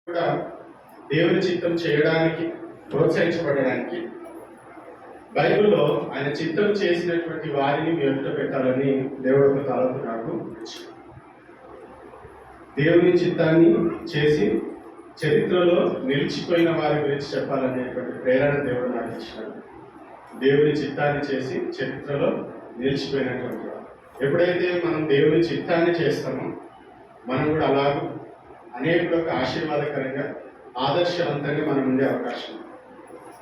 కూడా దేవుని చిత్తం చేయడానికి ప్రోత్సహించబడడానికి బైబిల్లో ఆయన చిత్తం చేసినటువంటి వారిని ఎదుట పెట్టాలని దేవుడు ఒక తలంపు నాకు ఇచ్చాడు. దేవుని చిత్తాన్ని చేసి చరిత్రలో నిలిచిపోయిన వారి గురించి చెప్పాలనేటువంటి ప్రేరణ దేవుడు నాకు ఇచ్చినాడు. దేవుని చిత్తాన్ని చేసి చరిత్రలో నిలిచిపోయినటువంటి వారు ఎప్పుడైతే మనం దేవుని చిత్తాన్ని చేస్తామో మనం కూడా అలాగూ అనేకులకు ఆశీర్వాదకరంగా ఆదర్శవంతంగా మనం ఉండే అవకాశం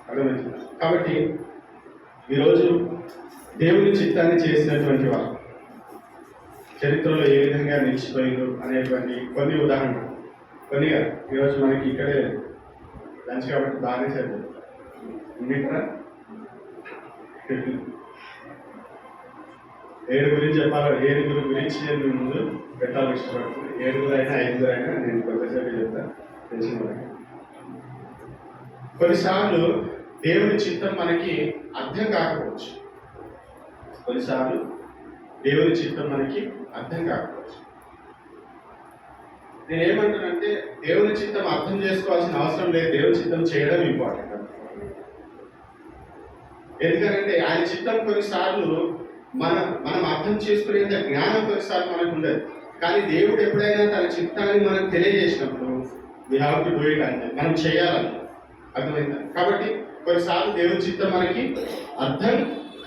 అర్థమవుతుంది. కాబట్టి ఈరోజు దేవుని చిత్తాన్ని చేసినటువంటి వారు చరిత్రలో ఏ విధంగా నిలిచిపోయిందో అనేటువంటి కొన్ని ఉదాహరణలు కొన్ని ఈరోజు మనకి ఇక్కడే లంచ్ కాబట్టి బాగానే చదువు ఇన్నిట్రా ఏడుగురి చెప్పాలి. ఏడుగురు గురించి నేను ముందు పెట్టాలని ఇష్టపడుతుంది. ఏడుగురైనా ఐదుగురైనా నేను కొద్దిసేపు చెప్తాను తెలిసిన వాళ్ళకి. కొన్నిసార్లు దేవుని చిత్తం మనకి అర్థం కాకపోవచ్చు. కొన్నిసార్లు దేవుని చిత్తం మనకి అర్థం కాకపోవచ్చు. నేనేమంటానంటే దేవుని చిత్తం అర్థం చేసుకోవాల్సిన అవసరం లేదు, దేవుని చిత్తం చేయడం ఇంపార్టెంట్. ఎందుకంటే ఆయన చిత్తం కొన్నిసార్లు మనం అర్థం చేసుకునేంత జ్ఞానం కొన్నిసార్లు మనకు ఉండదు. కానీ దేవుడు ఎప్పుడైనా తన చిత్తాన్ని మనకు తెలియజేసినప్పుడు we have to do it అంటే మనం చేయాలని అర్థమైందా. కాబట్టి కొన్నిసార్లు దేవుని చిత్తం మనకి అర్థం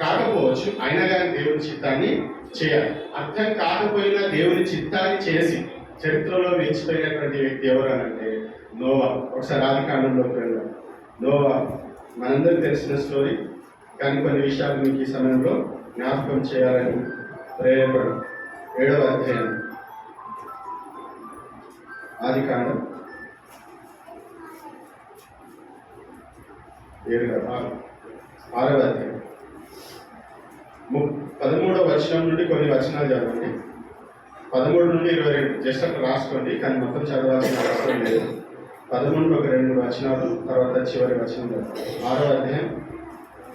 కాకపోవచ్చు, అయినా కానీ దేవుని చిత్తాన్ని చేయాలి. అర్థం కాకపోయినా దేవుని చిత్తాన్ని చేసి చరిత్రలో నిలిచిపోయినటువంటి వ్యక్తి ఎవరు అంటే నోవా. ఒకసారి ఆదికాండంలోకి వెళ్దాం. నోవా మనందరికీ తెలిసిన స్టోరీ, కానీ కొన్ని విషయాలు మీకు ఈ సమయంలో జ్ఞాపకం చేయాలని ప్రేరేపడం. 7వ అధ్యాయం ఆదికాండం 6వ అధ్యాయం 13వ వచనం నుండి కొన్ని వచనాలు చదవండి. 13 నుండి 22 జస్ట్ అక్కడ రాసుకోండి, కానీ మొత్తం చదవాల్సిన అవసరం లేదు. 13 ఒక 2 వచనాలు, తర్వాత చివరి వచనం. 6వ అధ్యాయం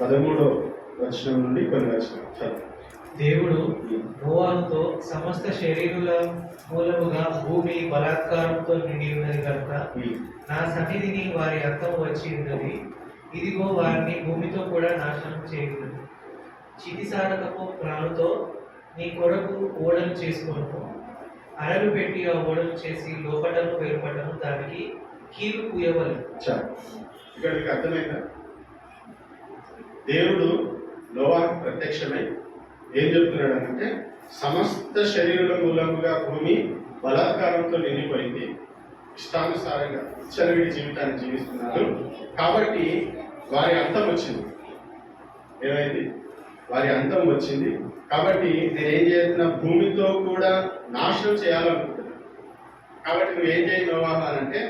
13వ వచనం నుండి కొన్ని వచనాలు చదువు. దేవుడు నోవాహుతో సమస్త శరీరుల మూలముగా భూమి బలాత్కారంతో నిండి ఉన్నది కనుక నా సన్నిధిని వారి అంతం వచ్చి ఉన్నది. ఇదిగో వారిని భూమితో కూడా నాశనం చేయగలదు. చితిసారకపు ప్రాణుతో నీ కొరకు ఓడలు చేసుకొను. అరలు పెట్టి ఆ ఓడలు చేసి లోపటను వెలుపటను దానికి కీలు పూయవలెను. ఇక్కడ మీకు అర్థమైందా? దేవుడు నోవాహుకు ప్రత్యక్షమై ఏం చెప్తున్నాడు అంటే సమస్త శరీరుల మూలముగా భూమి బలాత్కారంతో నిండిపోయింది, ఇష్టానుసారంగా విచ్చలవిడి జీవితాన్ని జీవిస్తున్నారు, కాబట్టి వారి అంతం వచ్చింది. ఏమైంది? వారి అంతం వచ్చింది. కాబట్టి నేనేం చేస్తున్నా, భూమితో కూడా నాశనం చేయాలనుకుంటున్నాను. కాబట్టి నువ్వేం చేయి నోవాహు అంటే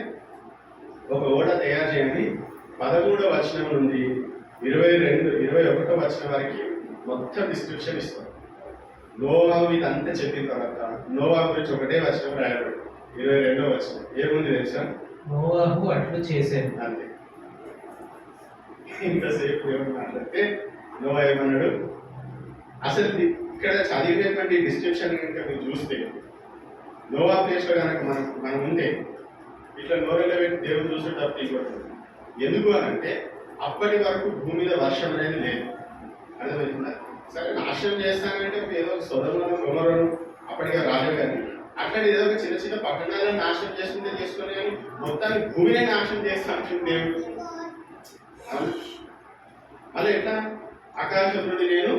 ఒక ఓడ తయారు చేయని 13వ వచనం నుండి 21వ వచనం వరకు మొత్తం డిస్క్రిప్షన్ ఇస్తాం. నోవాహు ఇదంతా చెప్పిన తర్వాత నోవాహు గురించి ఒకటే వచనం రాయబడి 22వ వచనం ఏముంది తెలుసా? నోవాహు అట్లు చేశాను అంతే. ఇంతసేపు ఏమని మాట్లాడితే నోవా ఏమన్నాడు? అసలు ఇక్కడ చదివినటువంటి డిస్క్రిప్షన్ కనుక మీరు చూస్తే నోవా ప్లేస్లో కనుక మనం ఉంటే ఇట్లా నోరెలో పెట్టి దేవుడు చూసే తప్ప తీయకూడదు. ఎందుకు అని అంటే అప్పటి వరకు భూమి మీద వర్షం అనేది లేదు. అర్థమవుతుందా? సరే నాశనం చేస్తానంటే ఏదో సొదమను గొమొరను అప్పటికే రాలేదు, కానీ అక్కడ ఏదో ఒక చిన్న చిన్న పట్టణాలను నాశనం చేసుకుని కానీ మొత్తానికి భూమినే నాశనం చేస్తాను దేవుడు. అలా ఎట్లా? ఆకాశం నుండి నేను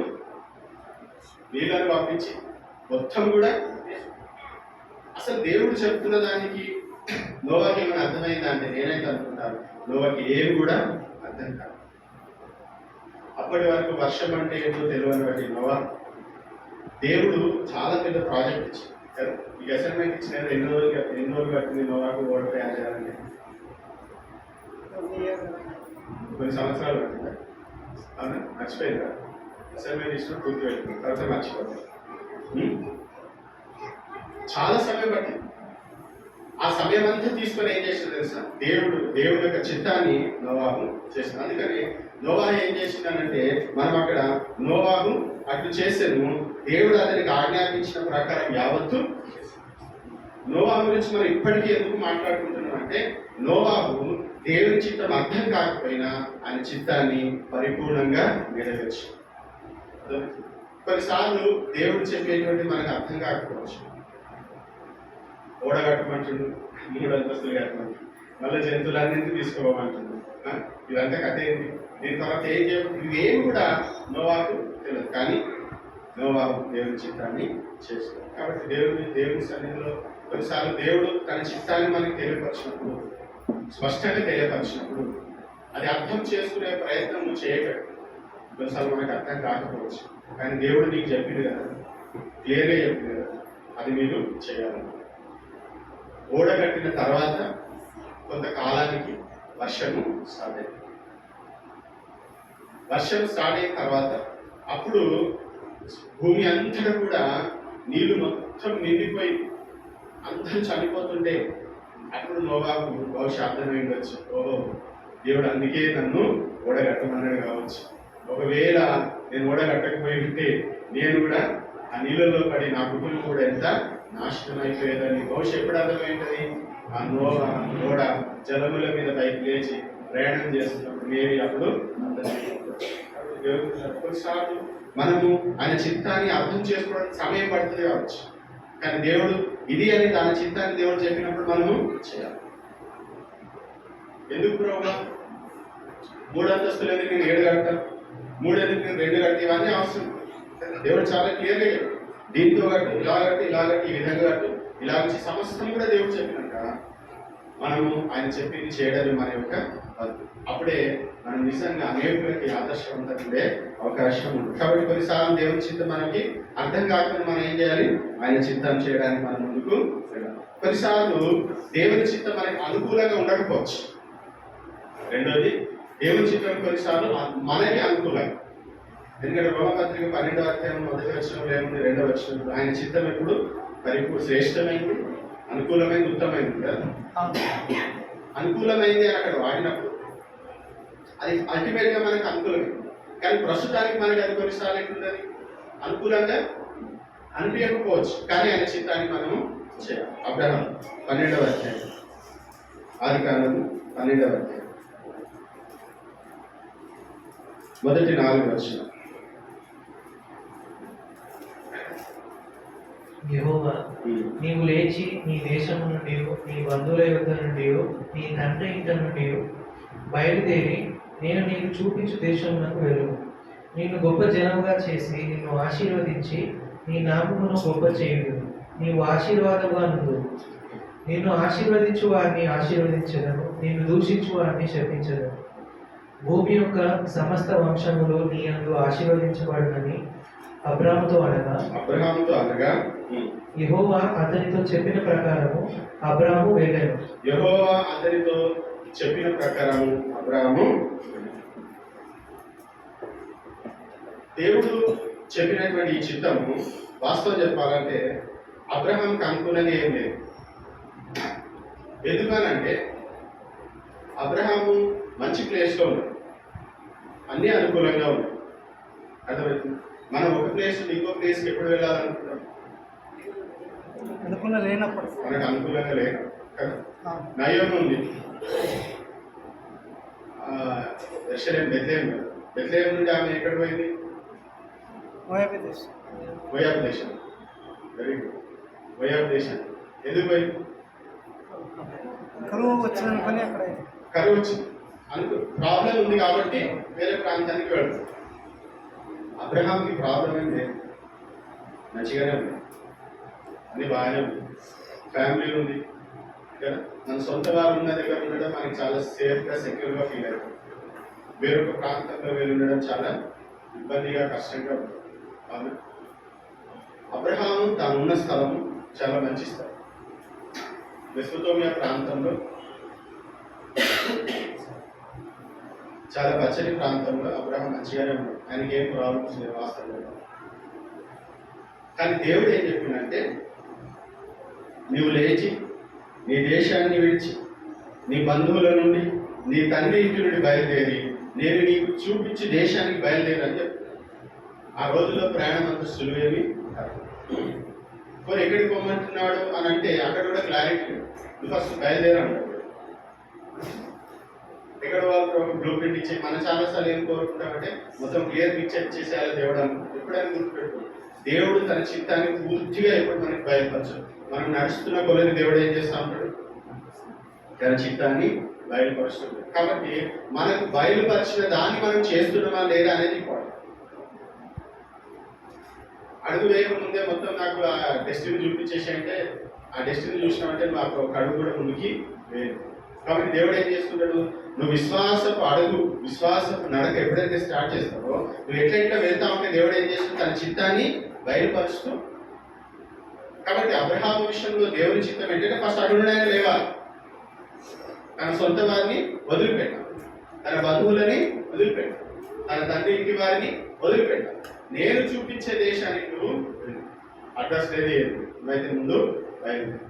నీళ్ళను పంపించి మొత్తం కూడా అసలు దేవుడు చెప్తున్న దానికి నోవాకి ఏమైనా అర్థమైందా అంటే నేనైతే అనుకుంటాను నోవాకి ఏమి కూడా అర్థం కాదు. అప్పటి వరకు వర్షం అంటే ఏంటో తెలియని నోవా దేవుడు చాలా పెద్ద ప్రాజెక్ట్ ఇచ్చింది. ఈ అసైన్మెంట్ ఇచ్చిన ఎన్ని రోజులు కట్టింది నోవాకు ఓడ తయారు చేయాలంటే? కొన్ని సంవత్సరాలు పట్టిందా? అవునా? మర్చిపోయిందా? అసైన్మెంట్ ఇచ్చిన పూర్తి పెట్టుకుంది, తర్వాత మర్చిపోతాం. చాలా సమయం పట్టింది. ఆ సమయం అంతా తీసుకొని ఏం చేసింది తెలుసా? దేవుడి యొక్క చిత్తాన్ని నోవాహు చేసింది. అందుకని నోవాహు ఏం చేసిందనంటే మనం అక్కడ నోవాహు అట్లు చేసాను, దేవుడు అతనికి ఆజ్ఞాపించిన ప్రకారం యావత్తు. నోవాహు గురించి మనం ఇప్పటికీ ఎందుకు మాట్లాడుకుంటున్నాం అంటే నోవాహు దేవుని చిత్తం అర్థం కాకపోయినా ఆయన చిత్తాన్ని పరిపూర్ణంగా నెరవేర్చు. కొన్నిసార్లు దేవుడు చెప్పేటువంటి మనకు అర్థం కాకపోవచ్చు. ఓడ కట్టమంటుండు, 3 అంతస్తులు కట్టమంటు, మళ్ళీ జంతువులన్నింటినీ తీసుకోమంటుండు. ఇదంతా కథ ఏంటి? దీని తర్వాత ఏం ఇవేమి కూడా నోవాహు తెలియదు, కానీ నోవాహు దేవుని చిత్తాన్ని చేసుకోవాలి. కాబట్టి దేవుని సన్నిధిలో కొన్నిసార్లు దేవుడు తన చిత్తాన్ని మనకి తెలియపరిచినప్పుడు, స్పష్టంగా తెలియపరిచినప్పుడు అది అర్థం చేసుకునే ప్రయత్నం నువ్వు చేయగలవు. కొన్నిసార్లు మనకు అర్థం కాకపోవచ్చు, కానీ దేవుడు నీకు చెప్పింది కదా, క్లియర్గా చెప్పింది కదా, అది మీరు చేయాలి. ఓడ కట్టిన తర్వాత కొంతకాలానికి వర్షము స్టార్ట్ అయింది. వర్షం స్టార్ట్ అయిన తర్వాత అప్పుడు భూమి అంతటా కూడా నీళ్లు మొత్తం నిండిపోయి అందరూ చనిపోతుంటే అప్పుడు నోవాహు బహుశా అర్థమై ఉండొచ్చు, ఓహో దేవుడు అందుకే నన్ను ఓడగట్టమన్నాడు కావచ్చు. ఒకవేళ నేను ఓడగట్టకపోయి ఉంటే నేను కూడా ఆ నీళ్ళలో పడి నా కుటుంబం కూడా ఎంత నాశనం అయిపోయేదని బహుశా ఎప్పుడు అర్థమైంటది? ఆ ఓడ జలముల మీద పైకి లేచి ప్రయాణం చేస్తున్నప్పుడు నేను అప్పుడు కొన్నిసార్లు మనము ఆయన చిత్తాన్ని అర్థం చేసుకోవడానికి సమయం పడుతుంది కావచ్చు, కానీ దేవుడు ఇది అని తన చిత్తాన్ని దేవుడు చెప్పినప్పుడు మనము చేయాలి. ఎందుకు ప్రభు 3 అంతస్తులు ఎందుకు నేను 7 కడతాను, 3 ఎందుకు నేను 2 కడతా, ఇవన్నీ అవసరం. దేవుడు చాలా క్లియర్గా చెప్పాడు, దీంతో కట్టు, ఇలా కట్టు, ఇలా కట్టు, ఈ విధంగా కట్టు, ఇలా వచ్చి సమస్తం కూడా దేవుడు చెప్పినాక మనము ఆయన చెప్పింది చేయడం మన యొక్క పద్ధతి. అప్పుడే మనం నిజంగా అనేకులకి ఆదర్శవంతంగా అవకాశం ఉంది. కాబట్టి కొన్నిసార్లు దేవుని చిత్తం మనకి అర్థం కాకుండా మనం ఏం చేయాలి? ఆయన చిత్తం చేయడానికి మనం ముందుకు వెళ్ళాలి. కొన్నిసార్లు దేవుని చిత్తం మనకి అనుకూలంగా ఉండకపోవచ్చు. రెండోది, దేవుని చిత్తం కొన్నిసార్లు మనకి అనుకూలంగా. ఎందుకంటే రోమపత్రిక 12వ అధ్యాయం 1వ వచనంలో ఏముంది, 2వ వచనంలో ఆయన చిత్తం ఎప్పుడు శ్రేష్టమైంది, అనుకూలమైంది, ఉత్తమైంది కదా. అనుకూలమైంది అని అక్కడ వాడినప్పుడు అది అల్టిమేట్ గా మనకు అనుకూలమైంది, కానీ ప్రస్తుతానికి మనకి అది కొన్నిసార్లు ఏంటుందని అనుకూలంగా అనిపించకపోవచ్చు, కానీ ఆయన చిత్తాన్ని మనము చేయాలి. అబ్రహాము 12వ అధ్యాయం, ఆదికాండము 12వ అధ్యాయం మొదటి 4 వచనాలు. యెహోవా, నీవు లేచి నీ దేశము నుండి, నీ బంధువుల యొద్ద నుండి, నీ తండ్రి ఇంట నుండి బయలుదేరి నేను నీకు చూపించు దేశమునకు వెళ్ళు. నిన్ను గొప్ప జనముగా చేసి నిన్ను ఆశీర్వదించి నీ నామమును గొప్ప చేయుదు. నీవు ఆశీర్వాదముగా నుండు. నిన్ను ఆశీర్వదించు వారిని ఆశీర్వదించదను, నిన్ను దూషించు వారిని శపించదను. భూమి యొక్క సమస్త వంశములు నీ యందు ఆశీర్వదించబడునని అబ్రాహాముతో అనగా యెహోవా అతనితో చెప్పిన ప్రకారము అబ్రాహాము వెళ్ళాను. యెహోవా అతనితో చెప్పిన ప్రకారము అబ్రాహాము, దేవుడు చెప్పినటువంటి ఈ చిత్తము వాస్తవం చెప్పాలంటే అబ్రహాంకి అనుకూలంగా ఏం లేదు. ఎందుకనంటే అబ్రహాము మంచి ప్లేస్లో ఉన్నాడు, అన్నీ అనుకూలంగా ఉన్నాయి. అర్థమవుతుంది. మనం ఒక ప్లేస్ నుండి ఇంకో ప్లేస్కి ఎప్పుడు వెళ్ళాలనుకుంటాం? లేనప్పుడు మనకు అనుకూలంగా లేదు కదా. నయం ఉంది, బెత్లెహేం నుండి ఆమె ఎక్కడ పోయింది? మోయాబు దేశం. వెరీ గుడ్, మోయాబు దేశం. ఎందుకు పోయింది? కరువు వచ్చిందనుకొని అక్కడ కరువు వచ్చింది అనుకో, ప్రాబ్లం ఉంది కాబట్టి వేరే ప్రాంతానికి వెళ్తాం. అబ్రహాంకి ప్రాబ్లం ఏం లేదు, మంచిగానే ఉంది, అన్ని బాగానే ఉంది, ఫ్యామిలీ ఉంది కదా. మన సొంత వారు ఉన్న దగ్గర ఉండడం మనకి చాలా సేఫ్గా, సెక్యూర్గా ఫీల్ అవుతుంది. వేరొక ప్రాంతంలో వెళ్ళి ఉండడం చాలా ఇబ్బందిగా, కష్టంగా ఉంటుంది. అబ్రహాము తాను ఉన్న స్థలము చాలా మంచి స్థలం, మెసొపొతామియా ప్రాంతంలో, చాలా పచ్చని ప్రాంతంలో అబ్రహాం మంచిగానే ఉన్నాడు. ఆయనకి ఏం ప్రాబ్లమ్స్ లేవు వాస్తవంగా. కానీ దేవుడు ఏం చెప్పిందంటే, నీవు లేచి నీ దేశాన్ని విడిచి నీ బంధువుల నుండి నీ తండ్రి ఇంటి నుండి బయలుదేరి నేను నీకు చూపించి దేశానికి బయలుదేరని చెప్పాను. ఆ రోజుల్లో ప్రయాణం అంత సులువేమి కాదు. మరి ఎక్కడికి పోమంటున్నాడు అని అంటే అక్కడ కూడా క్లారిటీ లేదు. నువ్వు ఫస్ట్ బయలుదేరన్నాడు. ఒక బ్లూ ప్రింట్ ఇచ్చి మన చాలాసార్లు ఏం కోరుకుంటామంటే మొత్తం క్లియర్ పిక్చర్ ఇచ్చేసేయాలి దేవుడు ఎప్పుడైనా గుర్తుపెట్టుకో, దేవుడు తన చిత్తాన్ని పూర్తిగా ఎప్పుడు మనకి బయలుపరచు. మనం నడుస్తున్న కొలని దేవుడు ఏం చేస్తా ఉంటాడు, తన చిత్తాన్ని బయలుపరుస్తుంది. కాబట్టి మనకు బయలుపరిచిన దాన్ని మనం చేస్తున్నామా లేదా అనేది ఇంపార్టెంట్. అడుగు వేయకముందే మొత్తం నాకు ఆ డెస్టినీ చూపించేసి అంటే ఆ డెస్టినీ చూసినామంటే నాకు ఒక అడుగు కూడా ముందుకి వేయదు. కాబట్టి దేవుడు ఏం చేస్తున్నాడు, నువ్వు విశ్వాసపు నడక ఎప్పుడైతే స్టార్ట్ చేస్తావో నువ్వు ఎట్లెట్లా వెళ్తా ఉంటే దేవుడు ఏం చేస్తుంది, తన చిత్తాన్ని బయలుపరుస్తూ. కాబట్టి అబ్రహాము విషయంలో దేవుని చిత్తం ఏంటంటే ఫస్ట్ అడుగునైనా లేవాలి, తన సొంత వారిని వదిలిపెట్టాలి, తన బంధువులని వదిలిపెట్టాలి, తన తండ్రి ఇంటి వారిని వదిలిపెట్టాలి. నేను చూపించే దేశానికి నువ్వు అడ్రస్ లేదు, నువ్వైతే ముందు బయలుదేరు.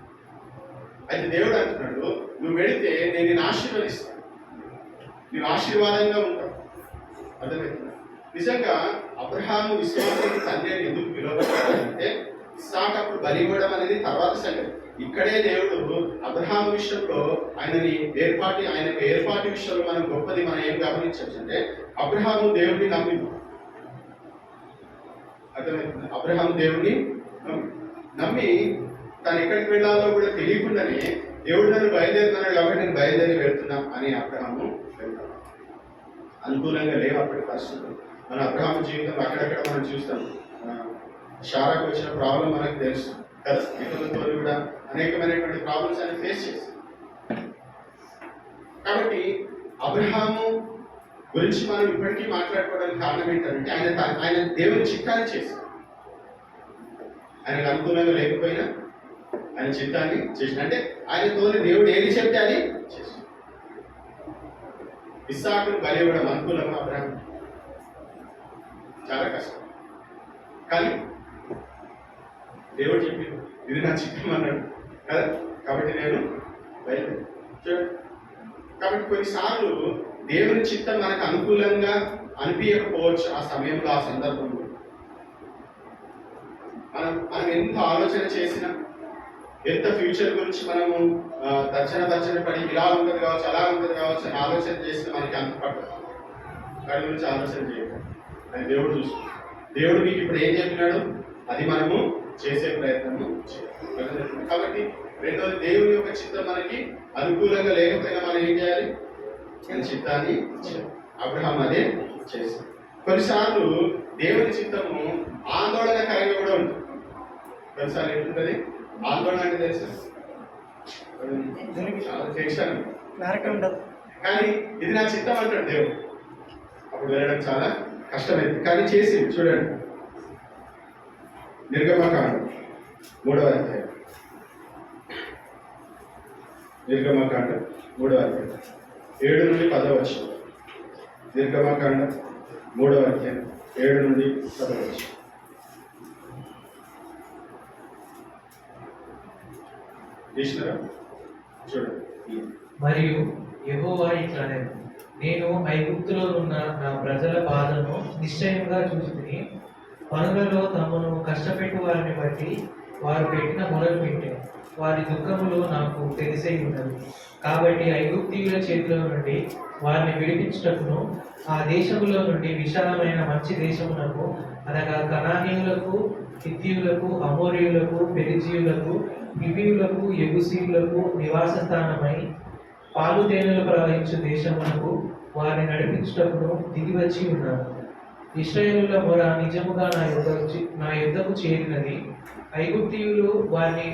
అయితే దేవుడు అంటున్నాడు, నువ్వు వెళితే నేను నిన్ను ఆశీర్వదిస్తాను, నువ్వు ఆశీర్వాదంగా ఉంటావు. అర్థమవుతుంది. నిజంగా అబ్రహాము విశ్వాసానికి తండ్రి అని ఎందుకు పిలువబడ్డాడంటే ఇస్సాకు అప్పుడు బలి ఇవ్వడం అనేది తర్వాత సంగతి. ఇక్కడే దేవుడు అబ్రహాము విషయంలో ఆయన ఏర్పాటు విషయంలో మనం గొప్పది మనం ఏం గమనించవచ్చు అంటే అబ్రహాము దేవుడిని నమ్మింది. అర్థమవుతుంది. అబ్రహాము దేవుడిని నమ్మి తను ఎక్కడికి వెళ్ళాలో కూడా తెలియకుండానే దేవుడు నన్ను బయలుదేరుతున్నాడు కాబట్టి నేను బయలుదేరి వెళ్తున్నా అని అబ్రహాము వెళ్తాడు. అనుకూలంగా లేవు అప్పటి పరిస్థితులు. మన అబ్రహాము జీవితం అక్కడక్కడ మనం చూస్తాం. షారాకు వచ్చిన ప్రాబ్లం మనకు తెలుసు కదా, ఇతరులతో కూడా అనేకమైనటువంటి ప్రాబ్లమ్స్ అని ఫేస్ చేస్తాం. కాబట్టి అబ్రహాము గురించి మనం ఇప్పటికీ మాట్లాడుకోవడానికి కారణం ఏంటంటే ఆయన దేవుని చిత్తాన్ని చేశాడు. ఆయనకు అనుకూలంగా లేకపోయినా ఆయన చిత్తాన్ని చేసిన, అంటే ఆయనతోని దేవుడు ఏది చెప్తే అది చేశాడు. ఇస్సాకును బలి ఇవ్వడం అనుకూలంగా అబ్రహాం చాలా కష్టం, కానీ దేవుడు చెప్పింది ఇది నా చిత్తం అన్నాడు కదా, కాబట్టి నేను బయలుదేరి చూడండి. కాబట్టి కొన్నిసార్లు దేవుని చిత్తం మనకు అనుకూలంగా అనిపించకపోవచ్చు. ఆ సమయంలో ఆ సందర్భంలో మనం ఎంత ఆలోచన చేసినా, ఎంత ఫ్యూచర్ గురించి మనము తర్చన పడి ఇలా ఉంటుంది కావచ్చు అలా ఉంటుంది కావచ్చు అని ఆలోచన చేసిన మనకి అంత పట్టదు. వాటి గురించి ఆలోచన చేయడం అని దేవుడు చూస్తుంది. దేవుడు మీకు ఇప్పుడు ఏం చెప్పినాడు అది మనము చేసే ప్రయత్నము చేయాలి. కాబట్టి రెండోది దేవుని యొక్క చిత్తం మనకి అనుకూలంగా లేకపోయినా మనం ఏం చేయాలి, ఆయన చిత్తాన్ని చేయాలి. అబ్రహాం అదే చేశాడు. కొన్నిసార్లు దేవుని చిత్తము ఆందోళనకరంగా కూడా ఉంటుంది. కొన్నిసార్లు ఏంటుంటుంది ఆందోళన అంటే తెలుసు, చాలా టెన్షన్, కానీ ఇది నా చిత్తం అంటాడు దేవుడు. అప్పుడు వెళ్ళడం చాలా కష్టమైంది, కానీ చేసి చూడండి. నిర్గమకాండం 3వ అధ్యాయం, నిర్గమకాండం 3వ అధ్యాయం 7 నుండి 10వ వచనం. నిర్గమకాండం 3వ అధ్యాయం 7 నుండి 10వ వచనం. చూడండి. మరియు యెహోవా ఇట్లనెను, నేను ఐగుప్తులో ఉన్న నా ప్రజల బాధను నిశ్చయంగా చూసితిని. పనులలో తమను కష్టపెట్టు వారిని బట్టి వారు పెట్టిన మొదలు పెట్టాను. వారి దుఃఖములు నాకు తెలిసే ఉన్నది. కాబట్టి ఐగుప్తీయుల చేతిలో నుండి వారిని విడిపించుటకును ఆ దేశములో నుండి విశాలమైన మంచి దేశమునకు అనగా కనానీయులకు, హిత్తీయులకు, అమోరీయులకు, పెరిజీయులకు, హివ్వీయులకు, యెబూసీయులకు నివాస స్థానమై పాలు తేనెలు ప్రవహించు దేశమునకు వారిని నడిపించుటకును దిగివచ్చి ఉన్నాను. ఇశ్రాయేలుల మొర నిజముగా నా యుద్ధకు చేరినది. ఐగుప్తీయులు వారిని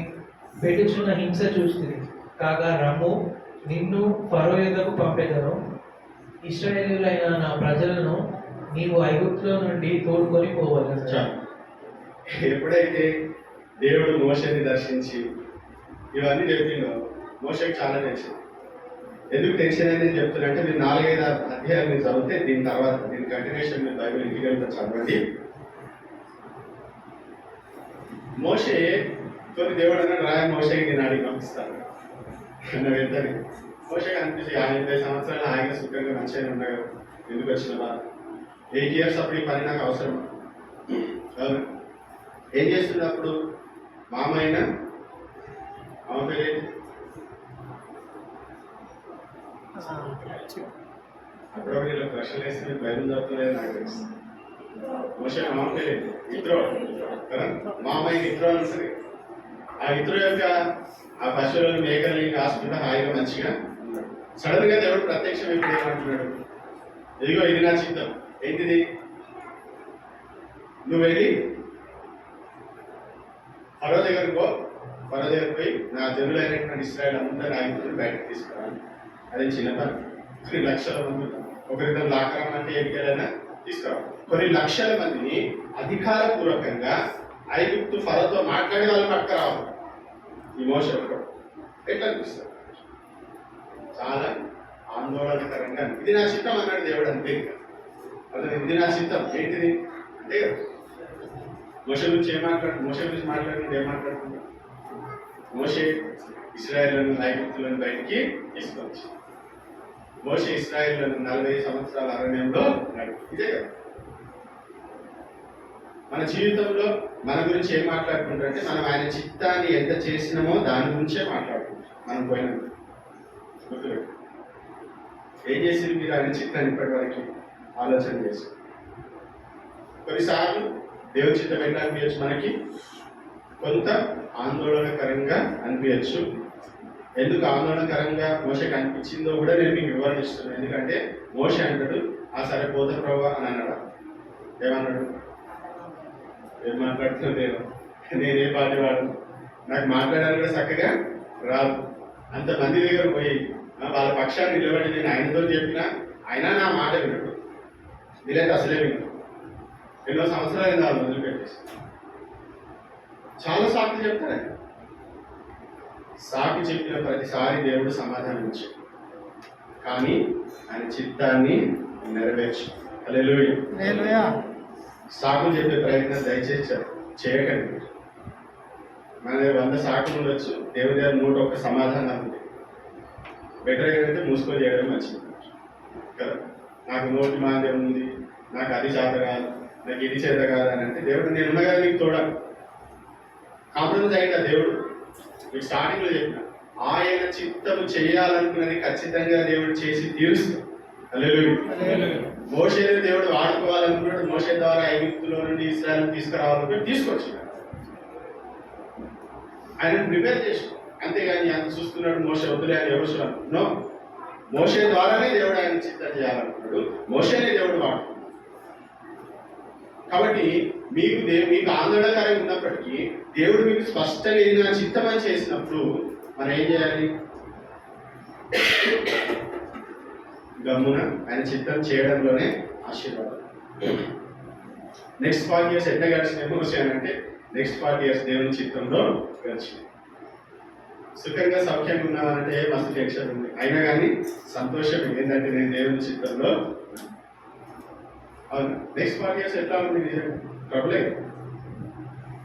పెట్టుచున్న హింస చూస్తుంది. కాగా రమ్ము, నిన్ను ఫరో యుద్ధకు పంపెదను. ఇశ్రాయేలులైన నా ప్రజలను నీవు ఐగుప్తులో నుండి తోడుకొని పోవలను. ఎప్పుడైతే దేవుడు మోషేని దర్శించి ఇవన్నీ చెప్పిందో మోషేకి చాలా టెన్షన్. ఎందుకు టెన్షన్ అనేది చెప్తున్నారంటే మీరు 4-5 అధ్యాయాలు మీరు చదివితే దీని తర్వాత దీని కంటిన్యూషన్ మీరు బైబిల్ ఇంటికి వెళ్తే చదవండి. మోషే కొన్ని దేవుడు అన్నాడు రాయ మోషేకి నేను అడిగి పంపిస్తాను అన్న వెళ్తాను. మోషేకి అనిపించి 50 సంవత్సరాలు ఆయన సుఖంగా మంచిగా ఉండగా ఎందుకు వచ్చిన బాధ, 8 years అప్పుడు ఈ పని నాకు అవసరం. ఏం చేస్తుంది అప్పుడు మామ అయినా మామ పేరు అప్పుడప్పుడు ఇలా ప్రశ్నలు వేస్తే మీకు బైబిల్ చదువుతలేదు నాకు తెలుసు. మోషే మామ పేరు ఇత్రో కదా, మా అమ్మాయికి ఇత్రో అని ఉంటుంది. ఆ ఇత్రో యొక్క ఆ పశువులను మేకల్ని కాసుకుంటా హాయిగా మంచిగా ఉన్నాడు. సడన్ గా దేవుడు ప్రత్యక్షం ఇప్పుడు ఏమంటున్నాడు, ఇదిగో ఇది నా చిత్తం. ఏంటిది? నువ్వు వెళ్ళి ఫరో దగ్గరకు పో, ఫరో దగ్గరకు పోయి నా జనులైనటువంటి ఇశ్రాయేల్ అందరూ ఆయుధులను బయటకు తీసుకురావాలి. అది చిన్న పని. కొన్ని లక్షల మంది ఒకరిద్దరు లాక్రమం అంటే ఎన్నికలైనా తీసుకురావాలి. కొన్ని లక్షల మందిని అధికారపూర్వకంగా ఐగుప్తు ఫరోతో మాట్లాడి వాళ్ళు పట్టుకురావాలి. ఈ మోషే ఒకడు ఎట్లా అనిపిస్తారు? చాలా ఆందోళనకరంగా ఇది నా చిత్తం అన్నాడు దేవుడు. అంతే అదే ఇది నా చిత్తం. ఏంటిది అంటే మోషే గురించి మోషే గురించి మాట్లాడుకుంటే ఏం మాట్లాడుతున్నాడు? మోషే ఇశ్రాయేలును ఐగుప్తులను బయటికి తీసుకొచ్చి మోషే ఇశ్రాయేలును 40 సంవత్సరాల అరణ్యంలో ఉన్నాడు. ఇదే కదా మన జీవితంలో మన గురించి ఏం మాట్లాడుకుంటారంటే మనం ఆయన చిత్తాన్ని ఎంత చేసినామో దాని గురించే మాట్లాడుకుంటాం. మనం పోయినా గుర్తుపెట్టు ఏం చేసింది మీరు ఆయన చిత్తాన్ని ఇప్పటి వరకు ఆలోచన చేసి. కొన్నిసార్లు దేవుని చిత్తం ఎట్లా అనిపించచ్చు, మనకి కొంత ఆందోళనకరంగా అనిపించచ్చు. ఎందుకు ఆందోళనకరంగా మోషకి అనిపించిందో కూడా నేను మీకు వివరణిస్తున్నాను. ఎందుకంటే మోషే అంటాడు, ఆ సరే పోత ప్రభు అని అన్నాడు. ఏమన్నాడు? ఏం మాట్లాడుతున్నా దేవు, నేనే పాటి వాడు, నాకు మాట్లాడాలని కూడా చక్కగా రాదు. అంతమంది దగ్గర పోయి వాళ్ళ పక్షాన్ని నిలబడి నేను ఆయనతో చెప్పినా ఆయన నా మాట వినడు, వీలైతే అసలే వినడు. ఎన్నో సంవత్సరాలు వాళ్ళు వదిలిపెట్టేసి చాలా సాకులు చెప్తారు. ఆయన సాకు చెప్పిన ప్రతిసారి దేవుడు సమాధానం ఇచ్చాడు, కానీ ఆయన చిత్తాన్ని నెరవేర్చు. హల్లెలూయా. సాకులు చెప్పే ప్రయత్నం దయచేసి చేయకండి. మన దగ్గర 100 సాకులు ఉండొచ్చు, దేవుడి దగ్గర 101 సమాధానం ఉంది. బెటర్ ఏంటంటే మూసుకొని చేయడం మంచిది కదా. నాకు నోటి మాంద్యం ఉంది, నాకు అది చేత కాదు, నాకు ఇది చేత కాదు అని అంటే దేవుడు నేనున్నా కదా నీకు తోడా. కాంప్రమైజ్ అయ్యిందా దేవుడు? మీకు స్టార్టింగ్లో చెప్పిన ఆయన చిత్తము చేయాలనుకున్నది ఖచ్చితంగా దేవుడు చేసి తీరుస్తాడు. హల్లెలూయా. మోషేని దేవుడు వాడుకోవాలనుకున్నాడు. మోషే ద్వారా ఐగుప్తులో నుండి ఇశ్రాయేలును తీసుకురావాలనుకున్నాడు, తీసుకొచ్చాడు. ఆయన ప్రిపేర్ చేసాడు. అంతేగాని అంత చూస్తున్నాడు మోషే వద్దులే అని ఎవరు నో. మోషే ద్వారానే దేవుడు ఆయన చిత్తం చేయాలనుకున్నాడు, మోషేనే దేవుడు వాడుకున్నాడు. కాబట్టి మీకు ఆందోళనకరంగా ఉన్నప్పటికీ దేవుడు మీకు స్పష్టంగా ఇది నా చిత్తం అని చేసినప్పుడు మనం ఏం చేయాలి? గమ్మున ఆయన చిత్తం చేయడంలోనే ఆశీర్వాదం. నెక్స్ట్ 40 years ఎట్లా గడిచినేమో వచ్చానంటే నెక్స్ట్ 40 years దేవుని చిత్తంలో గడిచింది. సుఖంగా సౌఖ్యంగా ఉన్నామంటే మస్తు టెన్షన్ ఉంది, అయినా కానీ సంతోషం ఏంటంటే నేను దేవుని చిత్తంలో. అవును, నెక్స్ట్ 40 years ఎట్లా ఉంది? నిజం ట్రబులే.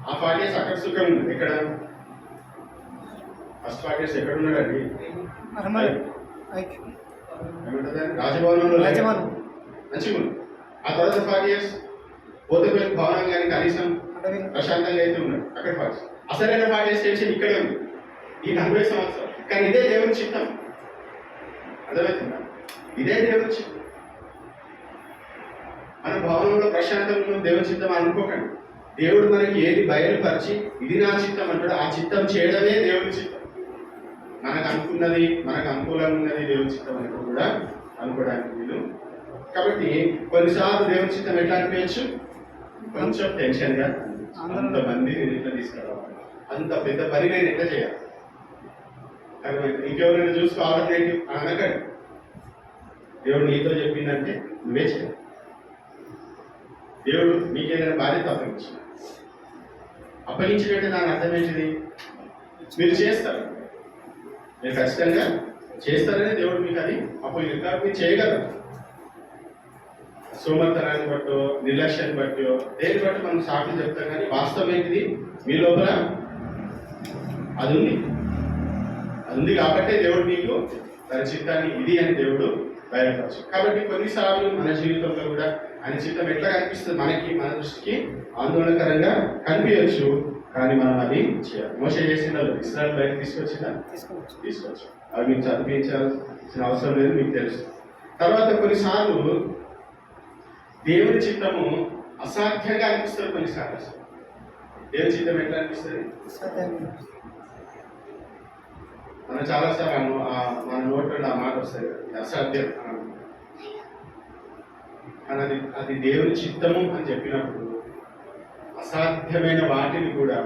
ఆ 40 years అక్కడ సుఖం ఉంది. ఎక్కడ? ఫస్ట్ 40 years ఎక్కడ ఉన్నాడండి? ఏమంటుంది? రాజభవనంలో మంచిగా ఉంది. ఆ తర్వాత 40 years పోతే భవనం కానీ కనీసం ప్రశాంతంగా అయితే ఉన్నాడు. అక్కడ 40 years అసలైన 40 years టెన్షన్ ఇక్కడే ఉంది, ఈ 40 సంవత్సరాలు. కానీ ఇదే దేవుని చిత్తం. అర్థమవుతుందా? ఇదే దేవుని చిత్తం. మన భవనంలో ప్రశాంతంగా దేవుని చిత్తం అనుకోకండి. దేవుడు మనకి ఏది బయలుపరిచి ఇది నా చిత్తం అంటాడు, ఆ చిత్తం చేయడమే దేవుని చిత్తం. మనకు అనుకున్నది, మనకు అనుకూలంగా ఉన్నది దేవుని చిత్తం అనేది కూడా అనుకోవడానికి వీలు. కాబట్టి కొన్నిసార్లు దేవుని చిత్తం ఎట్లా అనిపించచ్చు? కొంచెం టెన్షన్గా, అంతమంది నేను ఎట్లా తీసుకురావాలి, అంత పెద్ద పని నేను ఎట్లా చేయాలి, ఇంకెవరైనా చూసుకో ఆల్టర్నేటివ్ అనకండి. దేవుడు నీతో చెప్పిందంటే నువ్వే చేయాలి. దేవుడు మీకేదైనా బాధ్యత అప్పగించినట్టే దాని అర్థం ఏంటిది? మీరు చేస్తారు, మీరు ఖచ్చితంగా చేస్తారని దేవుడు మీకు అది అప్పగించారు. కాబట్టి మీరు చేయగలరు. సోమర్థనాన్ని బట్టో, నిర్లక్ష్యాన్ని బట్టో, దేని బట్టి మనం సాకులు చెప్తాం, కానీ వాస్తవం ఏంటిది? మీ లోపల అది ఉంది కాబట్టే దేవుడు మీకు తన చిత్తాన్ని ఇది అని దేవుడు బయలుపరచు. కాబట్టి కొన్నిసార్లు మన జీవితంలో కూడా ఆయన చిత్తం ఎట్లా కనిపిస్తుంది మనకి, మన దృష్టికి ఆందోళనకరంగా కనిపించచ్చు, కానీ మనం అది చేయాలి. మోషే చేసిన ఇశ్రాయేలు బయటకు తీసుకొచ్చిందా? తీసుకోవచ్చు. అవి మీకు చదివించాల్సిన అవసరం లేదు, మీకు తెలుసు. తర్వాత కొన్నిసార్లు దేవుని చిత్తము అసాధ్యంగా అనిపిస్తుంది. కొన్నిసార్లు అసలు దేవుని చిత్తం ఎట్లా అనిపిస్తుంది? మనం చాలాసార్లు మన నోట్లో ఆ మాట వస్తుంది, అసాధ్యం అని. కానీ అది దేవుని చిత్తము అని చెప్పినప్పుడు అసాధ్యమైన వాటిని కూడా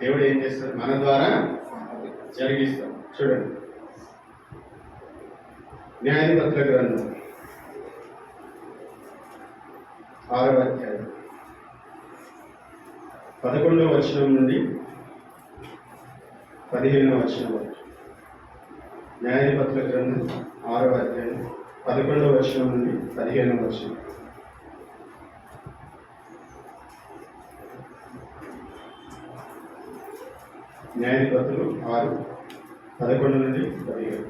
దేవుడు ఏం చేస్తాడు? మన ద్వారా జరిగిస్తాం. చూడండి, న్యాయాధిపతుల గ్రంథం 6వ అధ్యాయం 11వ వచనం నుండి 15వ వచనం వరకు. న్యాయాధిపతుల గ్రంథం 6వ అధ్యాయం 11వ వచనం నుండి 15వ వచనం. న్యాయాధిపతులు 6:11 నుండి 15.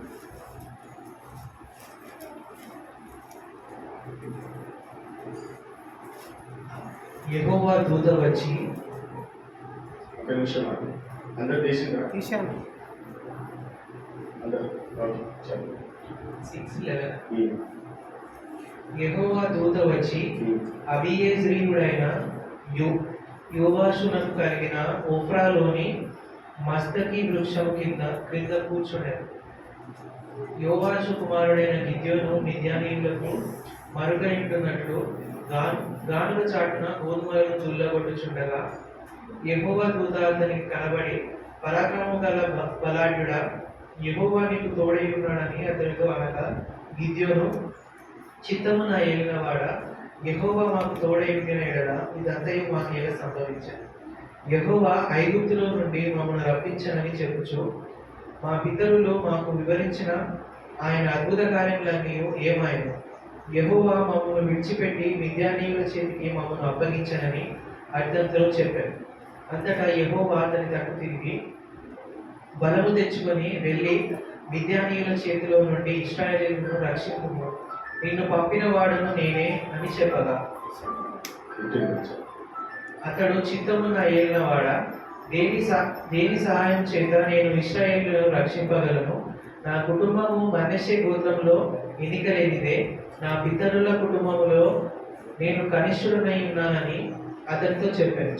యెహోవా దూత వచ్చి, ఒక నిమిషం అందరు తీసిందా? అందరు 6:11. యెహోవా దూత వచ్చి అబీయెజ్రీయుడైన యోవాషునకు కలిగిన ఓఫ్రాలోని మస్తకి వృక్షం క్రింద కూర్చుండెను. యోవాషు కుమారుడైన గిద్యోను మిద్యానీయులకు మరుగైంటున్నట్లు గానుగ చాటున గోధుమలను దుల్లగొట్టుచుండగా యెహోవా దూత అతనికి కనబడి, పరాక్రమము గల బలాఢ్యుడా, యెహోవా నీకు తోడై ఉన్నాడని అతనితో అనగా, గిద్యోను, చిత్తము నా ఏలినవాడా, యెహోవా మాకు తోడై ఉండిన ఎడల ఇదంతయు మాకు ఎలా సంభవించాను? యెహోవా ఐగుప్తులో నుండి మమ్మల్ని రప్పించనని చెప్పుచు మా పితరులు మాకు వివరించిన ఆయన అద్భుత కార్యములన్నీ ఏమాయను? యెహోవా మమ్మల్ని విడిచిపెట్టి మిద్యానీయుల చేతికి మమ్మల్ని అప్పగించనని అతనితో చెప్పారు. అంతటా యెహోవా అతని తట్టు తిరిగి, బలము తెచ్చుకొని వెళ్ళి మిద్యానీయుల చేతిలో నుండి ఇశ్రాయేలీయులను రక్షించుము, నిన్ను పంపిన వాడును నేనే అని చెప్పగా, అతడు, చిత్తము నా ఏలినవాడా, దేని సహాయం చేత నేను ఇశ్రాయేలును రక్షింపగలను? నా కుటుంబము మనష్షే గోత్రంలో ఎన్నికలేనిదే, నా పితరుల కుటుంబములో నేను కనిష్ఠుడనై ఉన్నానని అతనితో చెప్పాను.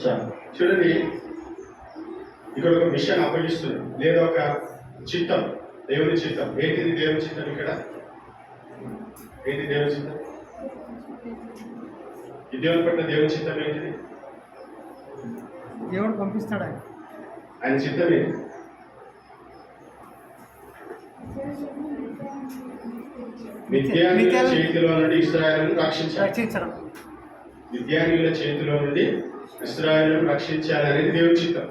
చూడండి, ఇక్కడ ఒక మిషన్ అప్పగిస్తున్నాడు, లేదా ఒక చిత్తం, దేవుని చిత్తం. ఏంటిది దేవుని చిత్తం? ఇక్కడ ఏంటి దేవుని చిత్తం? ఈ దేవుని పట్ల దేవుని చిత్తం ఏంటిది? దేవుడు పంపిస్తాడు ఆయన చిత్తం ఏంటి? మిద్యానీయుల చేతిలో నుండి ఇశ్రాయేలును రక్షించడం. మిద్యానీయుల చేతిలో నుండి ఇశ్రాయేలును రక్షించాలి అనేది దేవుని చిత్తం.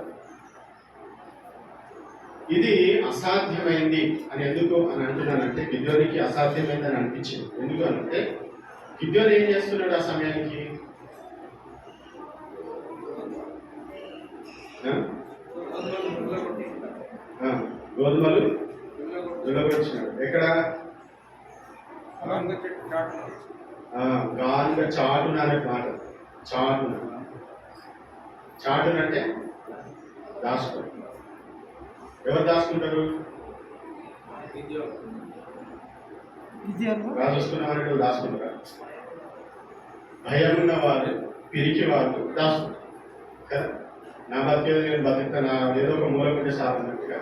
ఇది అసాధ్యమైంది అని ఎందుకు అని అంటున్నానంటే, గిద్యోనికి అసాధ్యమైంది అని అనిపించింది. ఎందుకు అంటే, గిద్యోను ఏం చేస్తున్నాడు ఆ సమయానికి? గోధుమలు దుల్లగొచ్చినాడు. ఎక్కడ? గానుగ చాటున అనే మాట. చాటున అంటే దాచుకోండి. ఎవరు దాచుకుంటారు? రాజు వస్తున్నామని దాచుకుంటారు. భయం ఉన్న వారు, పిరికి వారు దాచుకుంటారు కదా. నా బతికేది నేను బతుకుతాను, ఏదో ఒక మూలకుంటే సాగుతున్నట్టుగా.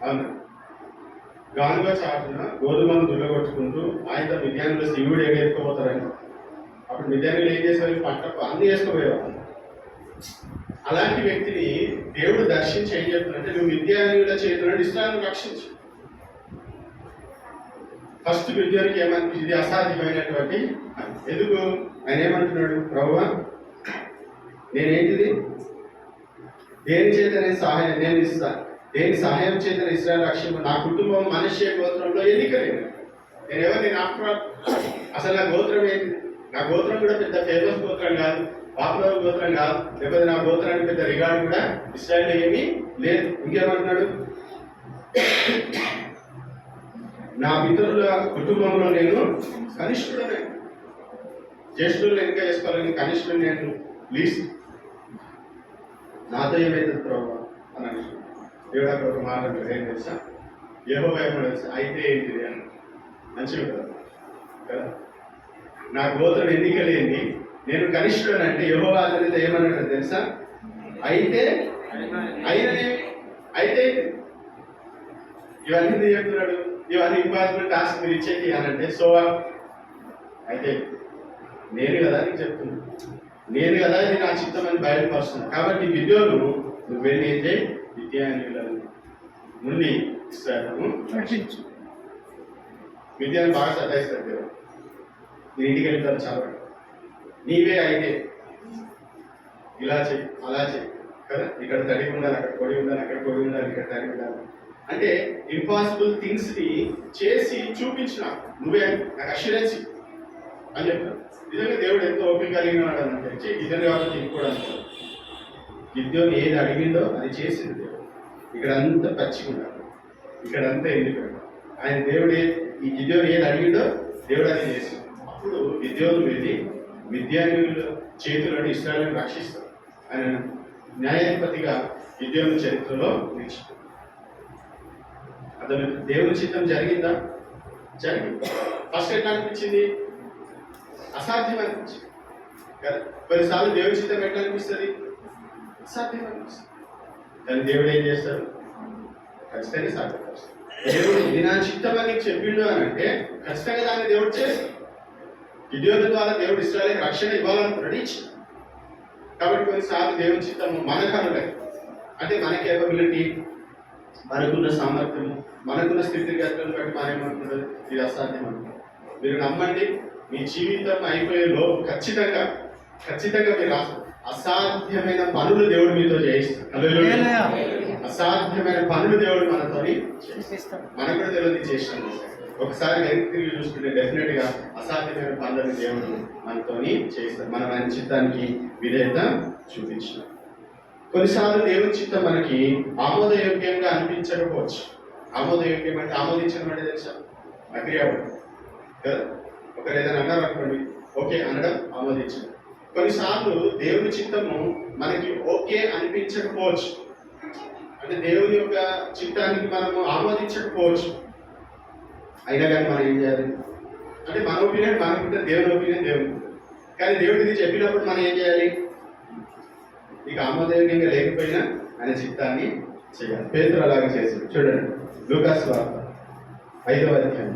అవును, గానుగా చాటున గోధుమను దుల్లగొట్టుకుంటూ ఆయన మిద్యానులు శివుడు ఏమి వేసుకోపోతారని. అప్పుడు మిద్యానులు ఏం చేసేవారు? పంటకు అన్ని వేసుకోపోయేవారు. అలాంటి వ్యక్తిని దేవుడు దర్శించి ఏం చెప్తున్నట్టే, నువ్వు మిద్యానీయుల చేతులను ఇశ్రాయేలును రక్షించు. ఫస్ట్ మిద్యానికి ఏమనిపించింది? ఇది అసాధ్యమైనటువంటి. ఎందుకు? ఆయన ఏమంటున్నాడు? ప్రభువా, నేనేంటిది? దేని చేత నేను ఇస్తాను, దేని సహాయం చేత ఇశ్రాయేలు రక్షింపు. నా కుటుంబం మనష్షే గోత్రంలో ఎన్నికలేదు. నేను ఎవరిని? అసలు నా గోత్రం ఏంటి? నా గోత్రం కూడా పెద్ద ఫేమస్ గోత్రం కాదు, పాపులర్ గోత్రం కాదు, లేకపోతే నా గోత్రానికి పెద్ద రికార్డు కూడా ఇశ్రాయేల్లో ఏమీ లేదు. ఇంకేమంటున్నాడు? నా పితరుల కుటుంబంలో నేను కనిష్ఠుడనే. జ్యేష్ఠులను ఎన్నిక చేసుకోవాలని కనిష్ఠుడు నేను, ప్లీజ్ నాతో ఏమైతుంది ప్రభు అని అంటున్నాడు. దేవుడు అక్కడ ఒక మాట ఏం తెలుసా? యెహోవా ఏమో తెలుసా? అయితే ఏంటిది అని మంచిగా ఉంటుంది. కదా. నా గోత్రం ఎన్నిక లేని నేను కనిష్ఠుడు అంటే యెహోవా అతనితో ఏమన్నాడు తెలుసా? అయితే అయితే ఇవన్నీ ఎందుకు చెప్తున్నాడు? ఇవన్నీ ఇంపాసిబుల్ టాస్క్ మీరు ఇచ్చేకి అనంటే సో అయితే నేను కదా నీకు చెప్తున్నాను, నేను కదా ఇది నా చిత్తం అని బయలుపరుస్తున్నాను. కాబట్టి విద్యోలు నువ్వు వెళ్ళి ఏం చేయి, విద్యార్థులను నుండి ఇస్తాను రక్షించు. విద్యను బాగా సతాయిస్తారు కదా, నేను ఇంటికి వెళ్తాను చాలా నీవే అయితే ఇలా చెయ్యి అలా చెయ్యి కదా, ఇక్కడ తడి ఉండాలి, అక్కడ పొడి ఉండాలి, అక్కడ పొడి ఉండాలి, ఇక్కడ తడి ఉండాలి అంటే ఇంపాసిబుల్ థింగ్స్ ని చేసి చూపించిన నువ్వే నాకు అష్యూరెన్స్ అని చెప్తాను. నిజంగా దేవుడు ఎంతో ఓపిక కలిగిన వాడు అంటే ఇద్దరు కాబట్టి ఇంకోడు అంటారు. గిద్యోని ఏది అడిగిందో అది చేసింది దేవుడు. ఇక్కడంతా పచ్చిగుండాలి, ఇక్కడంతా ఎండిపోయాడు. ఆయన దేవుడే ఈ గిద్యోని ఏది అడిగిండో దేవుడు అది చేసింది. అప్పుడు గిద్యోను వెళ్ళి విద్యార్థుల చేతులను ఇస్రాయేలును రక్షిస్తారు. ఆయన న్యాయాధిపతిగా గిద్యోను చరిత్రలో నిలిచిపోయాడు. అతను దేవుని చిత్తం జరిగిందా? జరిగింది. ఫస్ట్ ఎట్లా అనిపించింది? అసాధ్యం అనిపించింది కదా. కొన్నిసార్లు దేవుని చిత్తం ఎట్లా అనిపిస్తుంది? అసాధ్యం అనిపిస్తుంది. కానీ దేవుడు ఏం చేస్తాడు? ఖచ్చితంగా సాధ్యపరుస్తాడు. దేవుడు ఇది నా చిత్తం అని చెప్పిండు అని అంటే ఖచ్చితంగా దాన్ని దేవుడు చేస్తాడు. గిద్యోను ద్వారా దేవుడు ఇశ్రాయేలుకి రక్షణ ఇవ్వాలనుకున్నాడు, ఇచ్చాడు. కాబట్టి కొన్నిసార్లు దేవుని చిత్తము మనకు అనులేదు. అంటే మన కేపబిలిటీ, మనకున్న సామర్థ్యము, మనకున్న స్థితిగతులను బట్టి మనం ఏమనుకుంటుంది ఇది అసాధ్యం అనుకుంటారు. మీరు నమ్మండి, మీ జీవితం అయిపోయే లోపు ఖచ్చితంగా మీరు అసాధ్యమైన పనులు దేవుడు మీతో చేయిస్తాడు. హల్లెలూయా. అసాధ్యమైన పనులు దేవుడు మనతో మనకు కూడా తెలియదు చేసినాం. ఒకసారి వెనక్కి తిరిగి చూసుకుంటే డెఫినెట్ గా అసాధ్యమైన పనులను దేవుడు మనతో చేస్తాడు. మనం ఆయన చిత్తానికి విధేయత చూపించిన కొన్నిసార్లు దేవుని చిత్తం మనకి ఆమోదయోగ్యంగా అనిపించకపోవచ్చు. ఆమోదయోగ్యం అంటే ఆమోదించడం అంటే తెలుసా? అగ్రి అవ్వడం కదా. ఒకరు ఏదైనా అన్నారు అనుకోండి, ఓకే అనడం, ఆమోదించడం. కొన్నిసార్లు దేవుని చిత్తము మనకి ఓకే అనిపించకపోవచ్చు. అంటే దేవుని యొక్క చిత్తానికి మనము ఆమోదించకపోవచ్చు. అయినా కానీ మనం ఏం చేయాలి అంటే మన ఒపీనియన్ మనకుంటే దేవుని ఒపీనియన్ దేవుని. కానీ దేవుడు ఇది చెప్పినప్పుడు మనం ఏం చేయాలి? ఇక ఆమోదయోగ్యంగా లేకపోయినా ఆయన చిత్తాన్ని చేయాలి. పేతురు అలాగే చేశాడు. చూడండి లూకాసు వార్త 5వ అధ్యాయం.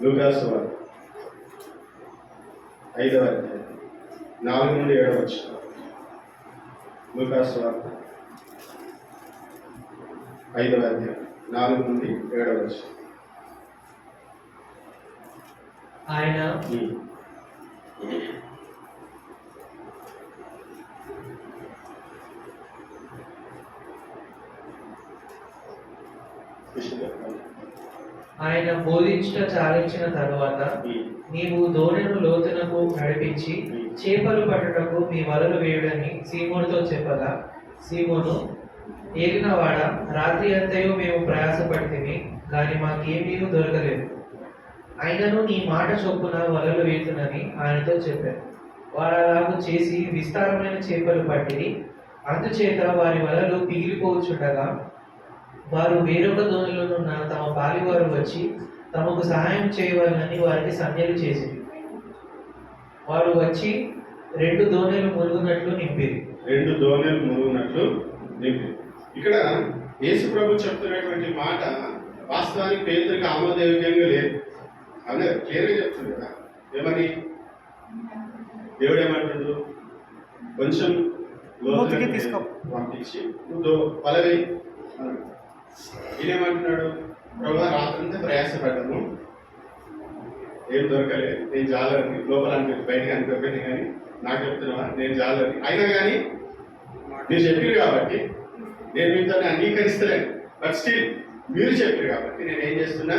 లూకాసు వార్త 5వ అధ్యాయం 4 నుండి 7 వచనం. లూకాసు వార్త 5వ అధ్యాయం 4 నుండి 7 వచనం. ఆయన ఆయన బోధించుట చాలించిన తరువాత నీవు దోణెను లోతునకు నడిపించి చేపలు పట్టుటకు మీ వలలు వేయుడని సీమోనుతో చెప్పగా, సీమోను ఏలినవాడ, రాత్రి అంతయు మేము ప్రయాసపడితిమి, కానీ మాకేమీ దొరకలేదు. అయినను నీ మాట చొప్పున వలలు వేతునని ఆయనతో చెప్పారు. వారు అలాగూ చేసి విస్తారమైన చేపలు పట్టిరి. అందుచేత వారి వలలు పిగిలిపోచుండగా వారు వేరొక దోణిలోనున్న తమ పాలివారు వచ్చి తమకు సహాయం చేయవాలని వారికి సంజ్ఞలు చేసింది. వారు వచ్చి 2 దోణెలు మునుగునట్లు నింపిరి. 2 దోణెలు మునుగునట్లు నింపిరి. ఇక్కడ యేసు ప్రభు చెప్తున్నటువంటి మాట వాస్తవానికి పేతురుకి ఆమోదయోగ్యంగా లేదు. అవునా? క్లియర్గా చెప్తుంది కదా. ఏమని దేవుడు ఏమంటాడు? కొంచెం లోతుకి తీసుకో పంపించి నువ్వు పలవి. ఈయనేమంటున్నాడు? ప్రభు రాత్రంతా ప్రయాసపడ్డాను, ఏం దొరకలేదు, నేను జాలని లోపల అనిపించి బయటకు అనిపించింది, కానీ నాకు చెప్తున్నావా నేను జాలని. అయినా కానీ మీరు చెప్పారు కాబట్టి నేను మీతో అంగీకరిస్తలేను. బట్ స్టిల్ మీరు చెప్పారు కాబట్టి నేను ఏం చేస్తున్నా?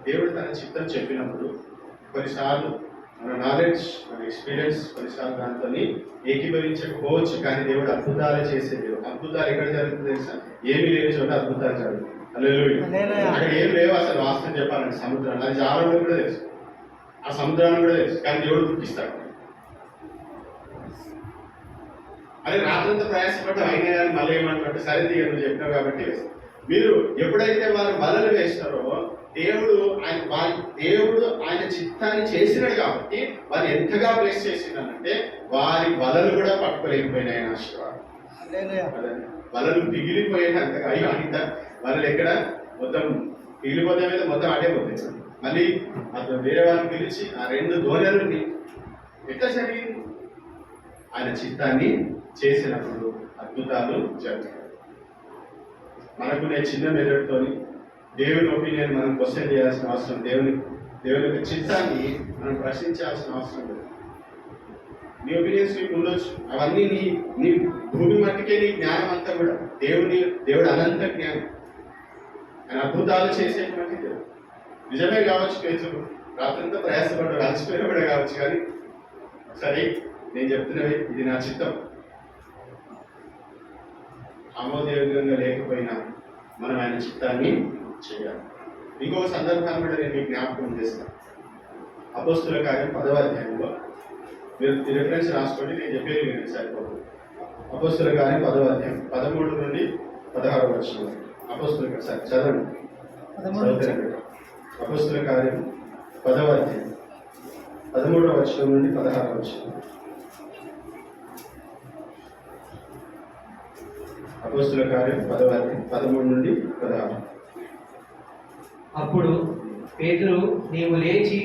దేవుడు తన చిత్తం చెప్పినప్పుడు కొన్నిసార్లు మన నాలెడ్జ్, మన ఎక్స్పీరియన్స్ కొన్నిసార్లు దాంతో ఏకీభవించకపోవచ్చు. కానీ దేవుడు అద్భుతాలు చేసే దేవుడు. అద్భుతాలు ఎక్కడ జరుగుతుంది తెలుసా? ఏమీ లేని చోట అద్భుతాలు జరుగుతాయి. హల్లెలూయా. అక్కడ ఏం లేవు అసలు. వాస్తవం చెప్పాలంటే సముద్రాలు, అది జాలంలో కూడా తెలుసు, ఆ సముద్రాన్ని కూడా తెలుసు. కానీ దేవుడు గుర్తిస్తాడు. అదే రాత్రంతా ప్రయాసపడ్డా అయినా కానీ మళ్ళీ ఏమంటాడు? సరే తీయ నువ్వు చెప్పినావు కాబట్టి మీరు ఎప్పుడైతే వారు వలలు వేస్తారో దేవుడు ఆయన చిత్తాన్ని చేసినాడు కాబట్టి వారు ఎంతగా బ్లెస్ చేసినారంటే వారి వలలు కూడా పట్టుకోలేకపోయినాయి ఆశీర్వాదం. వలలు పిగిలిపోయేంతగా అయ్యో అంత వలలు ఎక్కడ మొత్తం పిగిలిపోతే మీద మొత్తం అడే పోతాయి. మళ్ళీ అతను వేరే వాళ్ళని పిలిచి ఆ 2 దోణెలని ఎట్లా జరిగింది? ఆయన చిత్తాన్ని చేసినప్పుడు అద్భుతాలు జరుగుతాయి. మనకు నేను చిన్న మెదడుతోని దేవుని ఒపీనియన్ మనం క్వశ్చన్ చేయాల్సిన అవసరం, దేవుని యొక్క చిత్తాన్ని మనం ప్రశ్నించాల్సిన అవసరం లేదు. నీ ఒపీనియన్స్ నీకు ఉండొచ్చు, అవన్నీ నీ భూమి మట్టికే నీ జ్ఞానం అంతా కూడా దేవుడు అనంత జ్ఞానం. ఆయన అద్భుతాలు చేసేటువంటి దేవుడు. నిజమే కావచ్చు, పేతురు రాత్రంతా ప్రయాసపడ్డాడు, అలసిపోయిన కూడా కావచ్చు, కానీ సరే నేను చెప్తున్నవి ఇది నా చిత్తం. ఆమోదయోగ్యంగా లేకపోయినా మనం ఆయన చిత్తాన్ని చేయాలి. ఇంకొక సందర్భాన్ని కూడా నేను మీకు జ్ఞాపకం చేస్తాను. అపోస్తుల కార్యం 10వ అధ్యాయంలో మీరు రిఫరెన్స్ రాసుకోండి, నేను చెప్పేది మీరు సరిపోతుంది. అపోస్తుల కార్యం 10వ అధ్యాయం 13 నుండి 16 వచనం. అపోస్తుల చదవండి. అపోస్తుల కార్యం 10వ అధ్యాయం 13వ వచనం నుండి 16వ వచనం. అపోస్తుల కార్యం 10వ అధ్యాయం 13 నుండి 16. అప్పుడు పేతురు, నీవు లేచి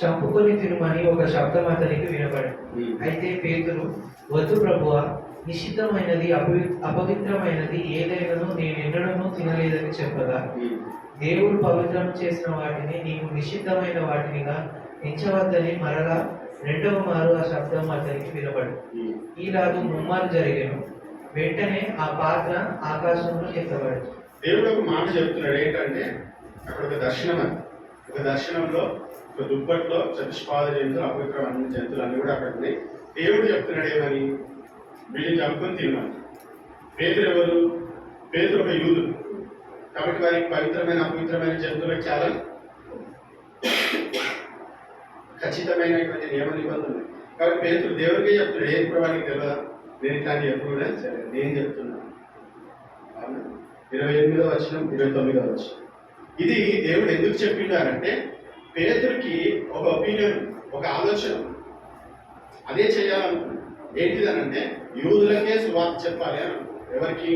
చంపుకొని తినుమని ఒక శబ్దం అతనికి వినపడింది. అయితే పేతురు, వద్దు ప్రభువా, నిషిద్ధమైనది అపవిత్రమైనది ఏదైనాను నేను ఎన్నడూ తినలేదని చెప్పగా, దేవుడు పవిత్రం చేసిన వాటిని నీవు నిషిద్ధమైన వాటినిగా ఎంచవద్దని మరలా 2వ మారు ఆ శబ్దం అతనికి వినపడింది. ఈలాగు 3 మార్లు జరిగాను. వెంటనే ఆ పాత్ర ఆకాశంలో ఎత్తబడింది. దేవుడు ఒక మాట చెప్తున్నాడు ఏంటంటే, అక్కడ ఒక దర్శనంలో ఒక దుప్పట్లో చతుష్పాద జంతువులు, అపవిత్రమైన జంతువులు అన్ని కూడా అక్కడ ఉన్నాయి. దేవుడు చెప్తున్నాడు ఏమని, వీళ్ళని చంపుకొని తినమని. పేతురు ఎవరు? పేతురు ఒక యూదుడు కాబట్టి వారికి పవిత్రమైన అపవిత్రమైన జంతువులకు చాలా ఖచ్చితమైనటువంటి నియమ నిబంధనలు. కాబట్టి పేతురు దేవుడికే చెప్తున్నాడు, ఏం కూడా వారికి తెలియదా, నేను ఇట్లాంటి ఎప్పుడు కూడా సరే నేను చెప్తున్నాను. 28వ వచనం 29వ వచనం. ఇది దేవుడు ఎందుకు చెప్పిండారంటే, పేతురికి ఒక ఒపీనియన్, ఒక ఆలోచన, అదే చేయాలనుకున్నాడు. ఏంటిదనంటే యూదులకే సువార్త చెప్పాలి అని. ఎవరికి?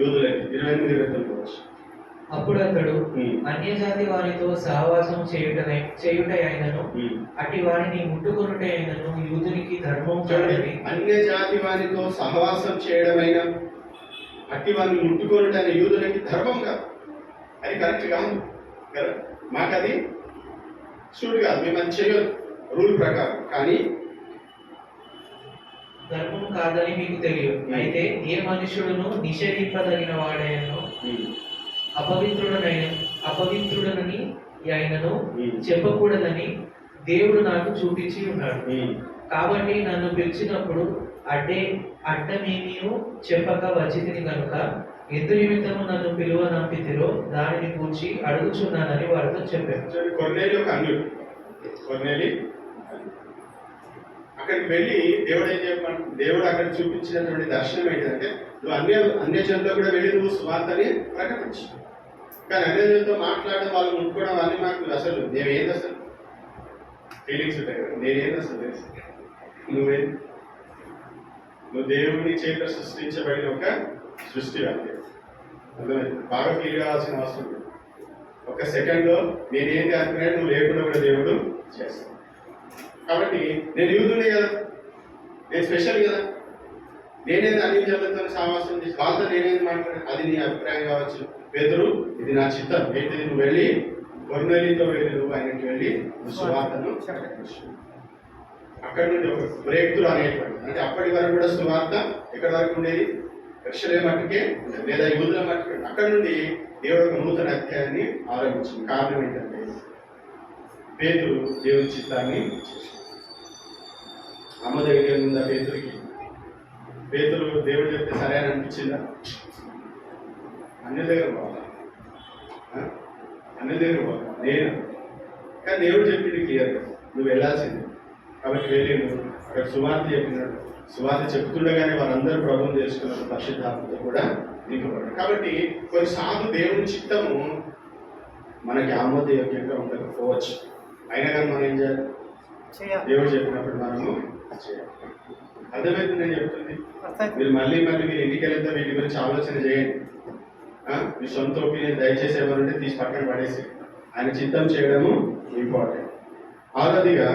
యూదులకి. 28-29 వచనం. అప్పుడు అతడు అన్యజాతి వారితో సహవాసం చేయుట అయినను అట్టి వారిని ముట్టుకొనుట అయినను యూదునికి ధర్మం కాదని. అన్యజాతి వారితో సహవాసం చేయడమైన అట్టి వారిని ముట్టుకొనుట అయిన యూదులకి ధర్మం కాదు. అది కరెక్ట్ కాదు కదా, మాకు అది సూట్ కాదు, మేము అది చేయొద్దు రూల్ ప్రకారం. కానీ ధర్మం కాదని మీకు తెలియదు. అయితే ఏ మనుషుడును నిషేధింపదగిన వాడైనను అపవిత్రుడనని ఆయనను చెప్పకూడదని దేవుడు నాకు చూపించి ఉన్నాడు. కాబట్టి నన్ను పిలిచినప్పుడు అడ్డమేమీ చెప్పక వచ్చితిని కనుక ఎందు నిమిత్తము నన్ను పిలువనంపితిరో దానిని కూర్చి అడుగుచున్నానని వారితో చెప్పాను. కొర్నేలి ఒక అన్యుడు. కొర్నేలి అక్కడికి వెళ్ళి దేవుడు ఏం చెప్పాను, దేవుడు అక్కడ చూపించినటువంటి దర్శనం ఏంటంటే, నువ్వు అన్య జనులతో కూడా వెళ్ళి నువ్వు సువార్తని ప్రకటించు. కానీ అన్య జనులతో మాట్లాడడం, వాళ్ళు ముట్టుకోవడం అన్నీ మాకు అసలు మేమేంది, అసలు ఫీలింగ్స్ ఉంటాయి కదా, నేనేంది అసలు తెలుసు. నువ్వు దేవుని చేత సృష్టించబడిన ఒక సృష్టి అంతే. అర్థమైంది? బాగా ఫీల్ కావాల్సిన అవసరం లేదు. ఒక సెకండ్లో నేనేంటి అనుకున్నాడు, నువ్వు లేకుండా కూడా దేవుడు చేస్తాను. కాబట్టి నేను యూదునే కదా, నేను స్పెషల్ కదా, నేనేది అన్ని జనులతో సమావేశం చేసి వాళ్ళతో నేనేది మాట్లాడాను, అది నీ అభిప్రాయం కావచ్చు. పేతురు, ఇది నా చిత్తం ఏంటిది, నువ్వు వెళ్ళి కొర్నేలితో వెళ్ళి నువ్వు ఆయనకి వెళ్ళి సువార్తను అక్కడి నుండి ఒక బ్రేక్ త్రూ అనేటువంటి, అంటే అప్పటి వరకు కూడా సువార్త ఎక్కడి వరకు ఉండేది, యెరూషలేము మట్టుకే లేదా యూదుల మట్టుకే. అక్కడి నుండి దేవుడు ఒక నూతన అధ్యాయాన్ని ఆరంభించింది. కారణం ఏంటంటే పేతురు దేవుని చిత్తాన్ని అమ్మదగిన ఉందా పేతురికి? పేతురు దేవుడు చెప్తే సరే అని అనిపించిందా? అన్ని దగ్గర పోవాలా, అన్ని దగ్గర పోవాలా నేను, కానీ దేవుడు చెప్పింది క్లియర్గా నువ్వు వెళ్ళాల్సింది. కాబట్టి వెళ్ళి నువ్వు అక్కడ సువార్త చెప్పినాడు. సువార్త చెప్తుండగానే వారందరూ ప్రభువుని తెలుసుకున్నారు, పరిశుద్ధాత్మతో కూడా నింపబడ్డాడు. కాబట్టి కొన్నిసార్లు దేవుని చిత్తము మనకి ఆమోదయోగ్యంగా ఉండకపోవచ్చు. అయినా కానీ మనం ఏం చేయాలి? దేవుడు చెప్పినప్పుడు మనము చేయాలి. అర్థమైంది నేను చెప్తుంది. మీరు మళ్ళీ మీరు ఇంటికి వెళ్తే వీటి గురించి ఆలోచన చేయండి. మీ సొంత ఒపీనియన్ దయచేసి ఎవరంటే తీసి పక్కన పడేసి ఆయన చిత్తం చేయడము ఇంపార్టెంట్. ఆరోదిగా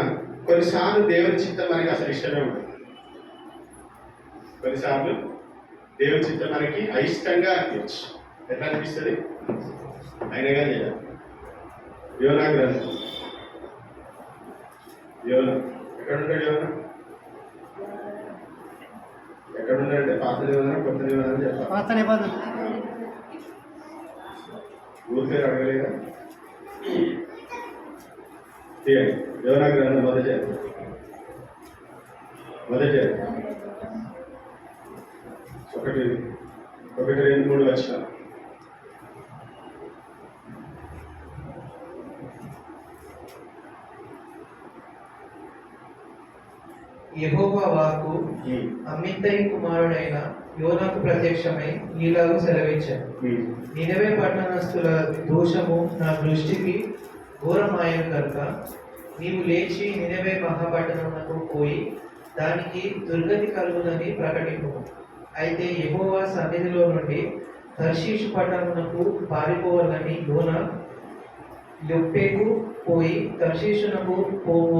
కొన్నిసార్లు దేవుని చిత్తం మనకి అసలు ఇష్టమే ఉంటుంది. కొన్నిసార్లు దేవుని చిత్తం మనకి అయిష్టంగా అనిపించు. ఎట్లా అనిపిస్తుంది? అయినగా చేయాలి. యోనా గ్రంథం. యోనా ఎక్కడుంటాడు? యోనా ఎక్కడున్నాడంటే పాత నిబంధన కొత్త నిబంధన చెప్పాలి. ఊరి పేరు అడగలేదా? తీయండి. యోనా గ్రంథం మొదటి 1-2-3 వచనాలు. యెహోవా వాక్కు అమిత్తయి కుమారుడైన యోనాకు ప్రత్యక్షమై ఈలాగు సెలవిచ్చాడు. నినవే పట్టణస్థుల దోషము నా దృష్టికి ఘోరమాయను కనుక నీవు లేచి నినవే మహాపట్టణమునకు పోయి దానికి దుర్గతి కలుగునని ప్రకటింపు. అయితే యెహోవా సన్నిధిలో నుండి తర్షీషు పట్టణమునకు పారిపోవాలని యోనా యొప్పేకు పోయి తర్షీషునకు పోవు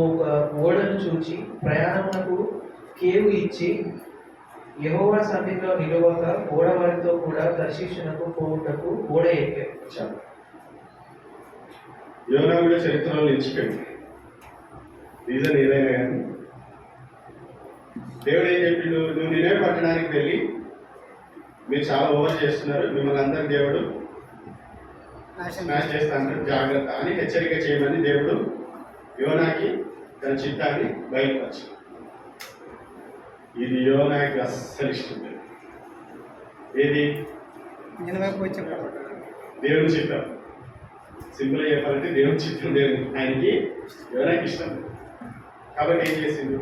ఓడను చూచి ప్రయాణమునకు కేవు ఇచ్చి యెహోవా సన్నిధిలో నిలువక ఓడవారితో కూడా తర్షీషునకు పోవుటకు ఓడ ఎక్కాడు. యోనా కూడా చరిత్రలో నిలిచిపోయింది. రీజన్ ఏదైనా కానీ దేవుడు ఏం చెప్పిండు? నువ్వు నినే పట్టణానికి వెళ్ళి మీరు చాలా ఓవర్ చేస్తున్నారు, మిమ్మల్ని అందరి దేవుడు స్మాష్ చేస్తా అంటారు, జాగ్రత్త అని హెచ్చరిక చేయమని దేవుడు యోనాకి తన చిత్తాన్ని బయలుపరచు. ఇది యోనాకి అస్సలు ఇష్టం లేదు. ఏది? దేవుని చిత్తం. సింపుల్ గా చెప్పాలంటే దేవుని చిత్తం దేవుని ఆయనకి యోనాకి ఇష్టం. కాబట్టి ఏం చేసిండు?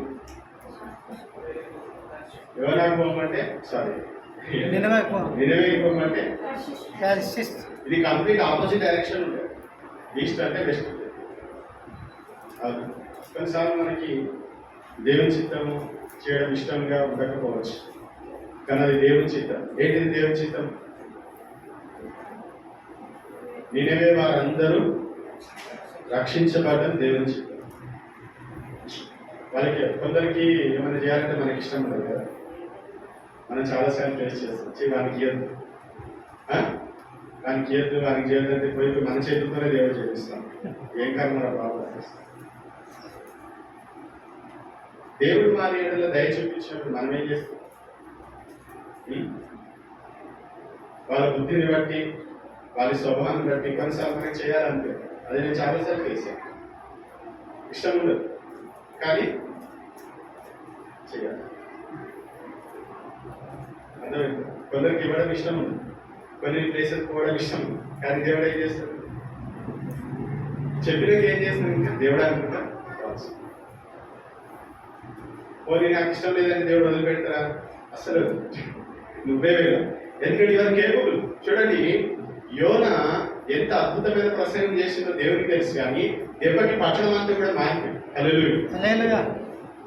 యోనాకు పోమంటే నినవేకి పోమంటే ఇది కంప్లీట్ ఆపోజిట్ డైరెక్షన్ ఉంటుంది. ఈస్ట్ అంటే వెస్ట్ ఉంటుంది. కొన్నిసార్లు మనకి దేవుని చిత్తము చేయడం ఇష్టంగా ఉండకపోవచ్చు, కానీ అది దేవుని చిత్తం. ఏంటిది దేవుని చిత్తం? నినవే వారందరూ రక్షించబడడం దేవుని చిత్తం. వాళ్ళకి కొందరికి ఏమైనా చేయాలంటే మనకి ఇష్టం ఉండదు కదా. మనం చాలాసార్లు ఫేస్ చేస్తాం. వానికి ఇయ్యద్దు, వానికి ఇయ్యద్దు, వానికి చేయొద్దంటే పోయి మన చేతులతోనే దేవుడు చేపిస్తాం. ఏం కర్మ బాబు. దేవుడు వారి ఏడలో దయ చూపించినప్పుడు మనం ఏం చేస్తాం? వాళ్ళ బుద్ధిని బట్టి, వాళ్ళ స్వభావాన్ని బట్టి కొన్నిసార్లు మనకి చేయాలంటే అది నేను చాలాసార్లు చేశాను. ఇష్టం ఉండదు కానీ చేయాలి. అర్థమైంది? కొందరికి ఇవ్వడం ఇష్టం ఉంది, కొన్ని ప్లేసెస్ పోవడం ఇష్టం ఉంది, కానీ దేవుడు ఏం చేస్తాడు? చెప్పినాక ఏం చేస్తాడు? ఇంకా దేవుడు అనుకుంటా పోనీ నాకు ఇష్టం లేదని దేవుడు వదిలిపెడతారా? అసలు నువ్వే వెళ్ళావు. ఎందుకంటే యువర్ కేబుల్. చూడండి, యోనా ఎంత అద్భుతమైన ప్రసంగం చేసిందో దేవునికి తెలుసు, కానీ దెబ్బకి పట్టణం అంతా కూడా మారిపోయింది. హల్లెలూయా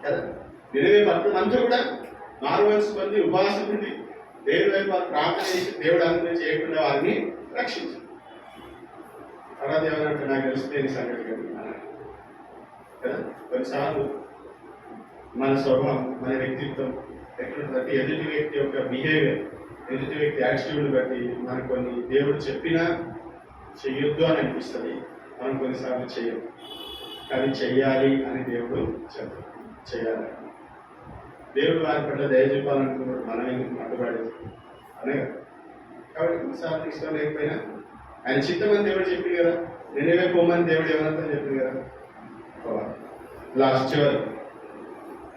కదా. నినవే పట్టణం అంతా కూడా మారువలసి పొంది ఉపవాసం ఉంది, దేవుడి వైపు వారు ప్రార్థన చేసి దేవుడు అందరూ చేయకుండా వారిని రక్షించారు. తర్వాత ఏమన్నట్టు నాకు తెలిస్తే సంగతి కదా. కొన్నిసార్లు మన స్వభావం, మన వ్యక్తిత్వం ఎట్లుంటుంది బట్టి, ఎదుటి వ్యక్తి యొక్క బిహేవియర్, ఎదుటి వ్యక్తి యాటిట్యూడ్ బట్టి మనకు కొన్ని దేవుడు చెప్పినా చెయ్యొద్దు అని అనిపిస్తుంది. మనం కొన్నిసార్లు చెయ్యం, కానీ చెయ్యాలి అని దేవుడు చెప్పాలి. చేయాలి. దేవుడు వారి పట్ల దయ చూపాలనుకున్నప్పుడు మనం ఎందుకు అడ్డుపడేది అనగా. కాబట్టి కొన్నిసార్లు ఇష్టం లేకపోయినా ఆయన చిత్తమని దేవుడు చెప్పింది కదా. నినవే పోమని దేవుడు ఏమన్నా చెప్పింది కదా. లాస్ట్ చివరి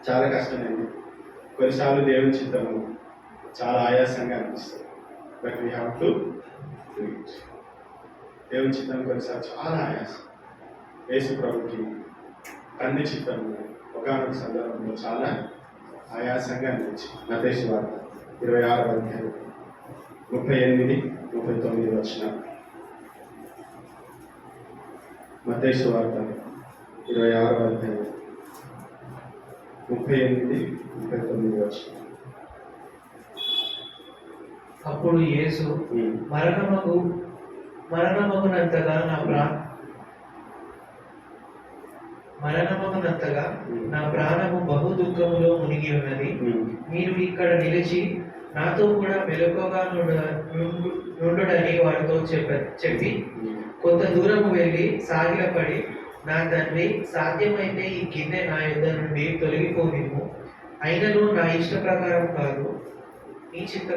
చాలా కష్టమైంది. కొన్నిసార్లు దేవుని చిత్తము చాలా ఆయాసంగా అనిపిస్తుంది. But we have to do it. దేవుని చిత్తం కొన్నిసార్లు చాలా ఆయాసం. యేసు ప్రభుకి తండ్రి చిత్తం ఒకనొక సందర్భంలో చాలా ఆయాసంగా అనిపించింది. మత్తయి సువార్త 26వ అధ్యాయం 38, 39 వచనాలు. మత్తయి సువార్త 26వ అధ్యాయం 38, 39 వచనాలు. అప్పుడు యేసు మరణమగునంతగా నా ప్రాణము బహు దుఃఖములో మునిగి ఉన్నది. మీరు ఇక్కడ నిలిచి నాతో కూడా మెలకువగా నుండుడని వారితో చెప్పి కొంత దూరము వెళ్ళి సాగిలపడి, నా తండ్రి, సాధ్యమైతే ఈ గిన్నె నా యొద్ద నుండి తొలగిపోనిమ్ము, అయినను నా ఇష్ట ప్రకారం కాదు, నీ చిత్త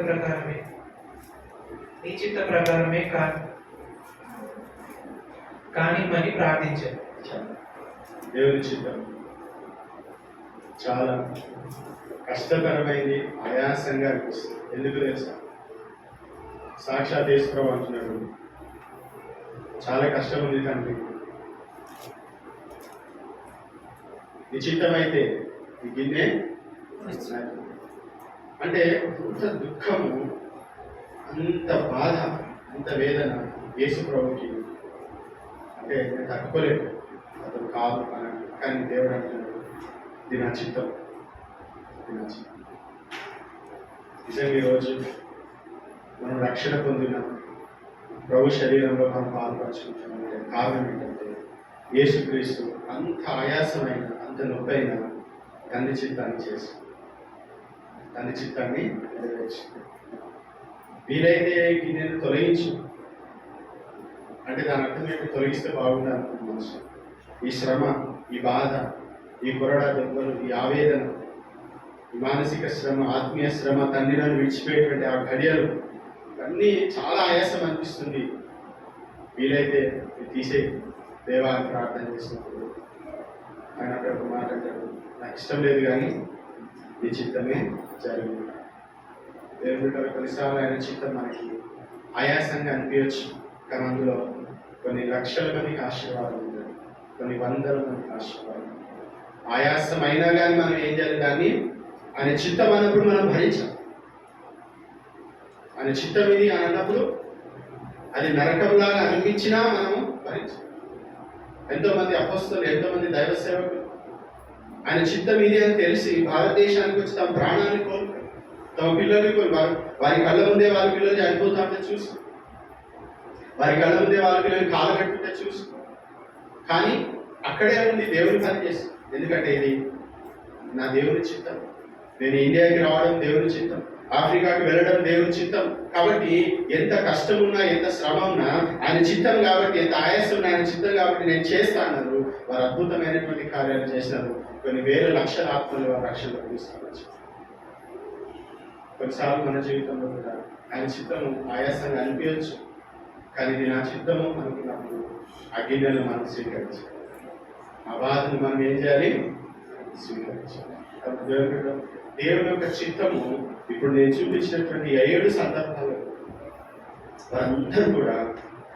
ప్రకారమే కానిమ్మని ప్రార్థించాను. దేవుని చిత్తం చాలా కష్టతరమైంది, ఆయాసంగా అనిపిస్తుంది. ఎందుకు తెలుసా? సాక్షాత్ యేసుప్రభువు అంటున్నాడు, చాలా కష్టం ఉంది తండ్రి, నిశ్చితమైతే ఈ గిన్నె. అంటే అంత దుఃఖము, అంత బాధ, అంత వేదన యేసుప్రభువుకి. అంటే నేను తట్టుకోలేదు, అతను కాదు అని. కానీ దేవుడు అంటున్నాడు, ఇది నా చిత్తం. నిజంగా ఈరోజు మనం రక్షణ పొందిన ప్రభు శరీరంలో మనం పాల్పంచుకుంటున్నామంటే కారణం ఏంటంటే యేసుక్రీస్తు అంత ఆయాసమైన, అంత నొప్పైన తండ్రి చిత్తాన్ని చేసి తండ్రి చిత్తాన్ని నెరవేర్చింది. వీలైతే నేను తొలగించు అంటే దాని అర్థం ఏంటి? తొలగిస్తే బాగుంది అనుకున్న మనసు. ఈ శ్రమ, ఈ బాధ, ఈ కొరడా దెబ్బలు, ఈ ఆవేదన, ఈ మానసిక శ్రమ, ఆత్మీయ శ్రమ, తండ్రి నన్ను విడిచిపోయేటువంటి ఆ ఘడియలు అన్నీ చాలా ఆయాసం అనిపిస్తుంది. వీలైతే తీసే దేవాన్ని ప్రార్థన చేసినప్పుడు ఆయన అక్కడ ఒక మాట అంటాడు, నాకు ఇష్టం లేదు కానీ నీ చిత్తమే జరిగింది. దేవుడి కొన్నిసార్లు ఆయన చిత్తం మనకి ఆయాసంగా అనిపించచ్చు, కానీ అందులో కొన్ని లక్షల మందికి ఆశీర్వాదం ఉంటుంది, కొన్ని వందల మందికి ఆశీర్వాదం. ఆయాసం అయినా కానీ మనం ఏం చేయాలి? దాన్ని ఆయన చిత్తం అన్నప్పుడు మనం భరించాం. ఆయన చిత్తం ఇది అని అన్నప్పుడు అది నరకంలాగా అనిపించినా మనము భరించాం. ఎంతోమంది అపోస్తలులు, ఎంతోమంది దైవ సేవకులు ఆయన చిత్తం ఇది అని తెలిసి భారతదేశానికి వచ్చి తమ ప్రాణాన్ని కోల్పోయి, తమ పిల్లల్ని వారి కళ్ళ ముందే వారి పిల్లలు చనిపోతా ఉంటే చూసి, వారి కళ్ళ ముందే వారి పిల్లల్ని కాలగట్టుకుంటే చూసి, కానీ అక్కడే ఉంది దేవుని పని చేసి. ఎందుకంటే ఇది నా దేవుని చిత్తం. నేను ఇండియాకి రావడం దేవుని చిత్తం, ఆఫ్రికాకి వెళ్ళడం దేవుని చిత్తం. కాబట్టి ఎంత కష్టం ఉన్నా, ఎంత శ్రమ ఉన్నా ఆయన చిత్తం కాబట్టి, ఎంత ఆయాసం ఉన్నా ఆయన చిత్తం కాబట్టి నేను చేస్తాను. వారు అద్భుతమైనటువంటి కార్యాలు చేసినారు. కొన్ని వేల లక్షల ఆత్మలు వారు రక్షణలో తీసుకువచ్చు. కొన్నిసార్లు మన జీవితంలో కూడా ఆయన చిత్తము ఆయాసంగా అనిపించవచ్చు, కానీ ఇది నా చిత్తము అనుకున్నప్పుడు ఆ గిన్నెను మనం స్వీకరించాలి. ఆ బాధను మనం ఏం చేయాలి? స్వీకరించాలి. దేవుని యొక్క చిత్తము ఇప్పుడు నేను చూపించినటువంటి 7 సందర్భాలు వారందరూ కూడా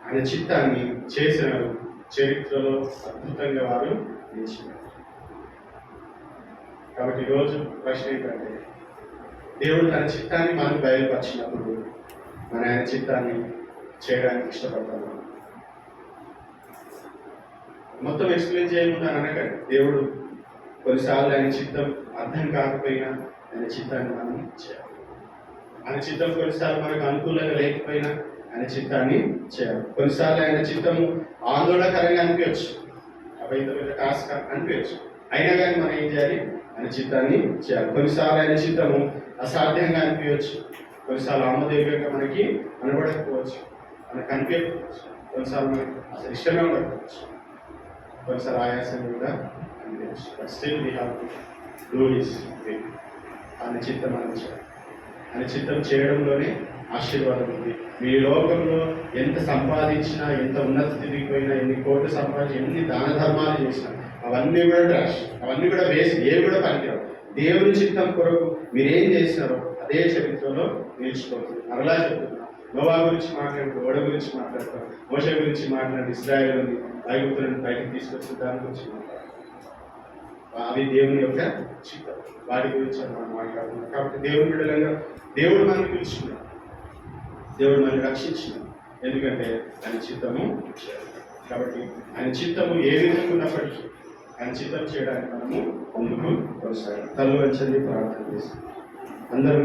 ఆయన చిత్తాన్ని చేసినారు. చరిత్రలో అద్భుతంగా వారు నిలిచినారు. కాబట్టి ఈరోజు ప్రశ్న ఏంటంటే, దేవుడు తన చిత్తాన్ని మనకు బయలుపరిచినప్పుడు మన ఆయన చిత్తాన్ని చేయడానికి ఇష్టపడతాము. మొత్తం ఎక్స్ప్లెయిన్ చేయకుండా అనకండి. దేవుడు కొన్నిసార్లు ఆయన చిత్తం అర్థం కాకపోయినా ఆయన చిత్తాన్ని మనం చేయాలి. ఆయన చిత్తం కొన్నిసార్లు మనకు అనుకూలంగా లేకపోయినా ఆయన చిత్తాన్ని చేయాలి. కొన్నిసార్లు ఆయన చిత్తము ఆందోళనకరంగా అనిపించచ్చు, అపైత టాస్క్ అనిపించచ్చు, అయినా కానీ మనం ఏం చేయాలి? ఆయన చిత్తాన్ని చేయాలి. కొన్నిసార్లు ఆయన చిత్తము అసాధ్యంగా అనిపించవచ్చు, కొన్నిసార్లు ఆమోదయోగ్యంగా మనకి అనబడకపోవచ్చు, మనకు అనిపించకపోవచ్చు, కొన్నిసార్లు మనకి అసలు ఇష్టమే ఉండకపోవచ్చు, కొన్నిసార్లు ఆయాసం కూడా అనిపించవచ్చు. But still we have to do his will. ఆయన చిత్తం మనం చేయాలి. ఆయన చిత్తం చేయడంలోనే ఆశీర్వాదం ఉంది. మీ లోకంలో ఎంత సంపాదించినా, ఎంత ఉన్నత స్థితికి పోయినా, ఎన్ని కోట్లు సంపాదించి, ఎన్ని దాన ధర్మాలు చేసినా అవన్నీ కూడా ట్రాష్, అవన్నీ కూడా వేస్ట్, ఏవి కూడా పనికిరావు. దేవుని చిత్తం కొరకు మీరేం చేసినారో అదే చరిత్రలో నిలిచిపోతుంది. మరలా చెప్తున్నా, నోవా గురించి మాట్లాడుతూ, ఓడ గురించి మాట్లాడతాం, మోషే గురించి మాట్లాడి, ఇశ్రాయేలుని ఐగుప్తులను బయటకు తీసుకొచ్చిన దాని గురించి మాట్లాడతాం. అవి దేవుని యొక్క చిత్తం, వాటి గురించి మనం మాట్లాడుతున్నాం. కాబట్టి దేవుని బిడ్డలంగా దేవుడు మనల్ని పిలుచుకున్నాడు. దేవుడు మనల్ని రక్షించిన, ఎందుకంటే ఆయన చిత్తము చేయాలి. కాబట్టి ఆయన చిత్తము ఏ విధంగా ఉన్నప్పటికీ ఆయన చిత్తం చేయడానికి మనము ముందుకు కొనసాగాలి. తల్లు వచ్చి ప్రార్థన చేసి అందరూ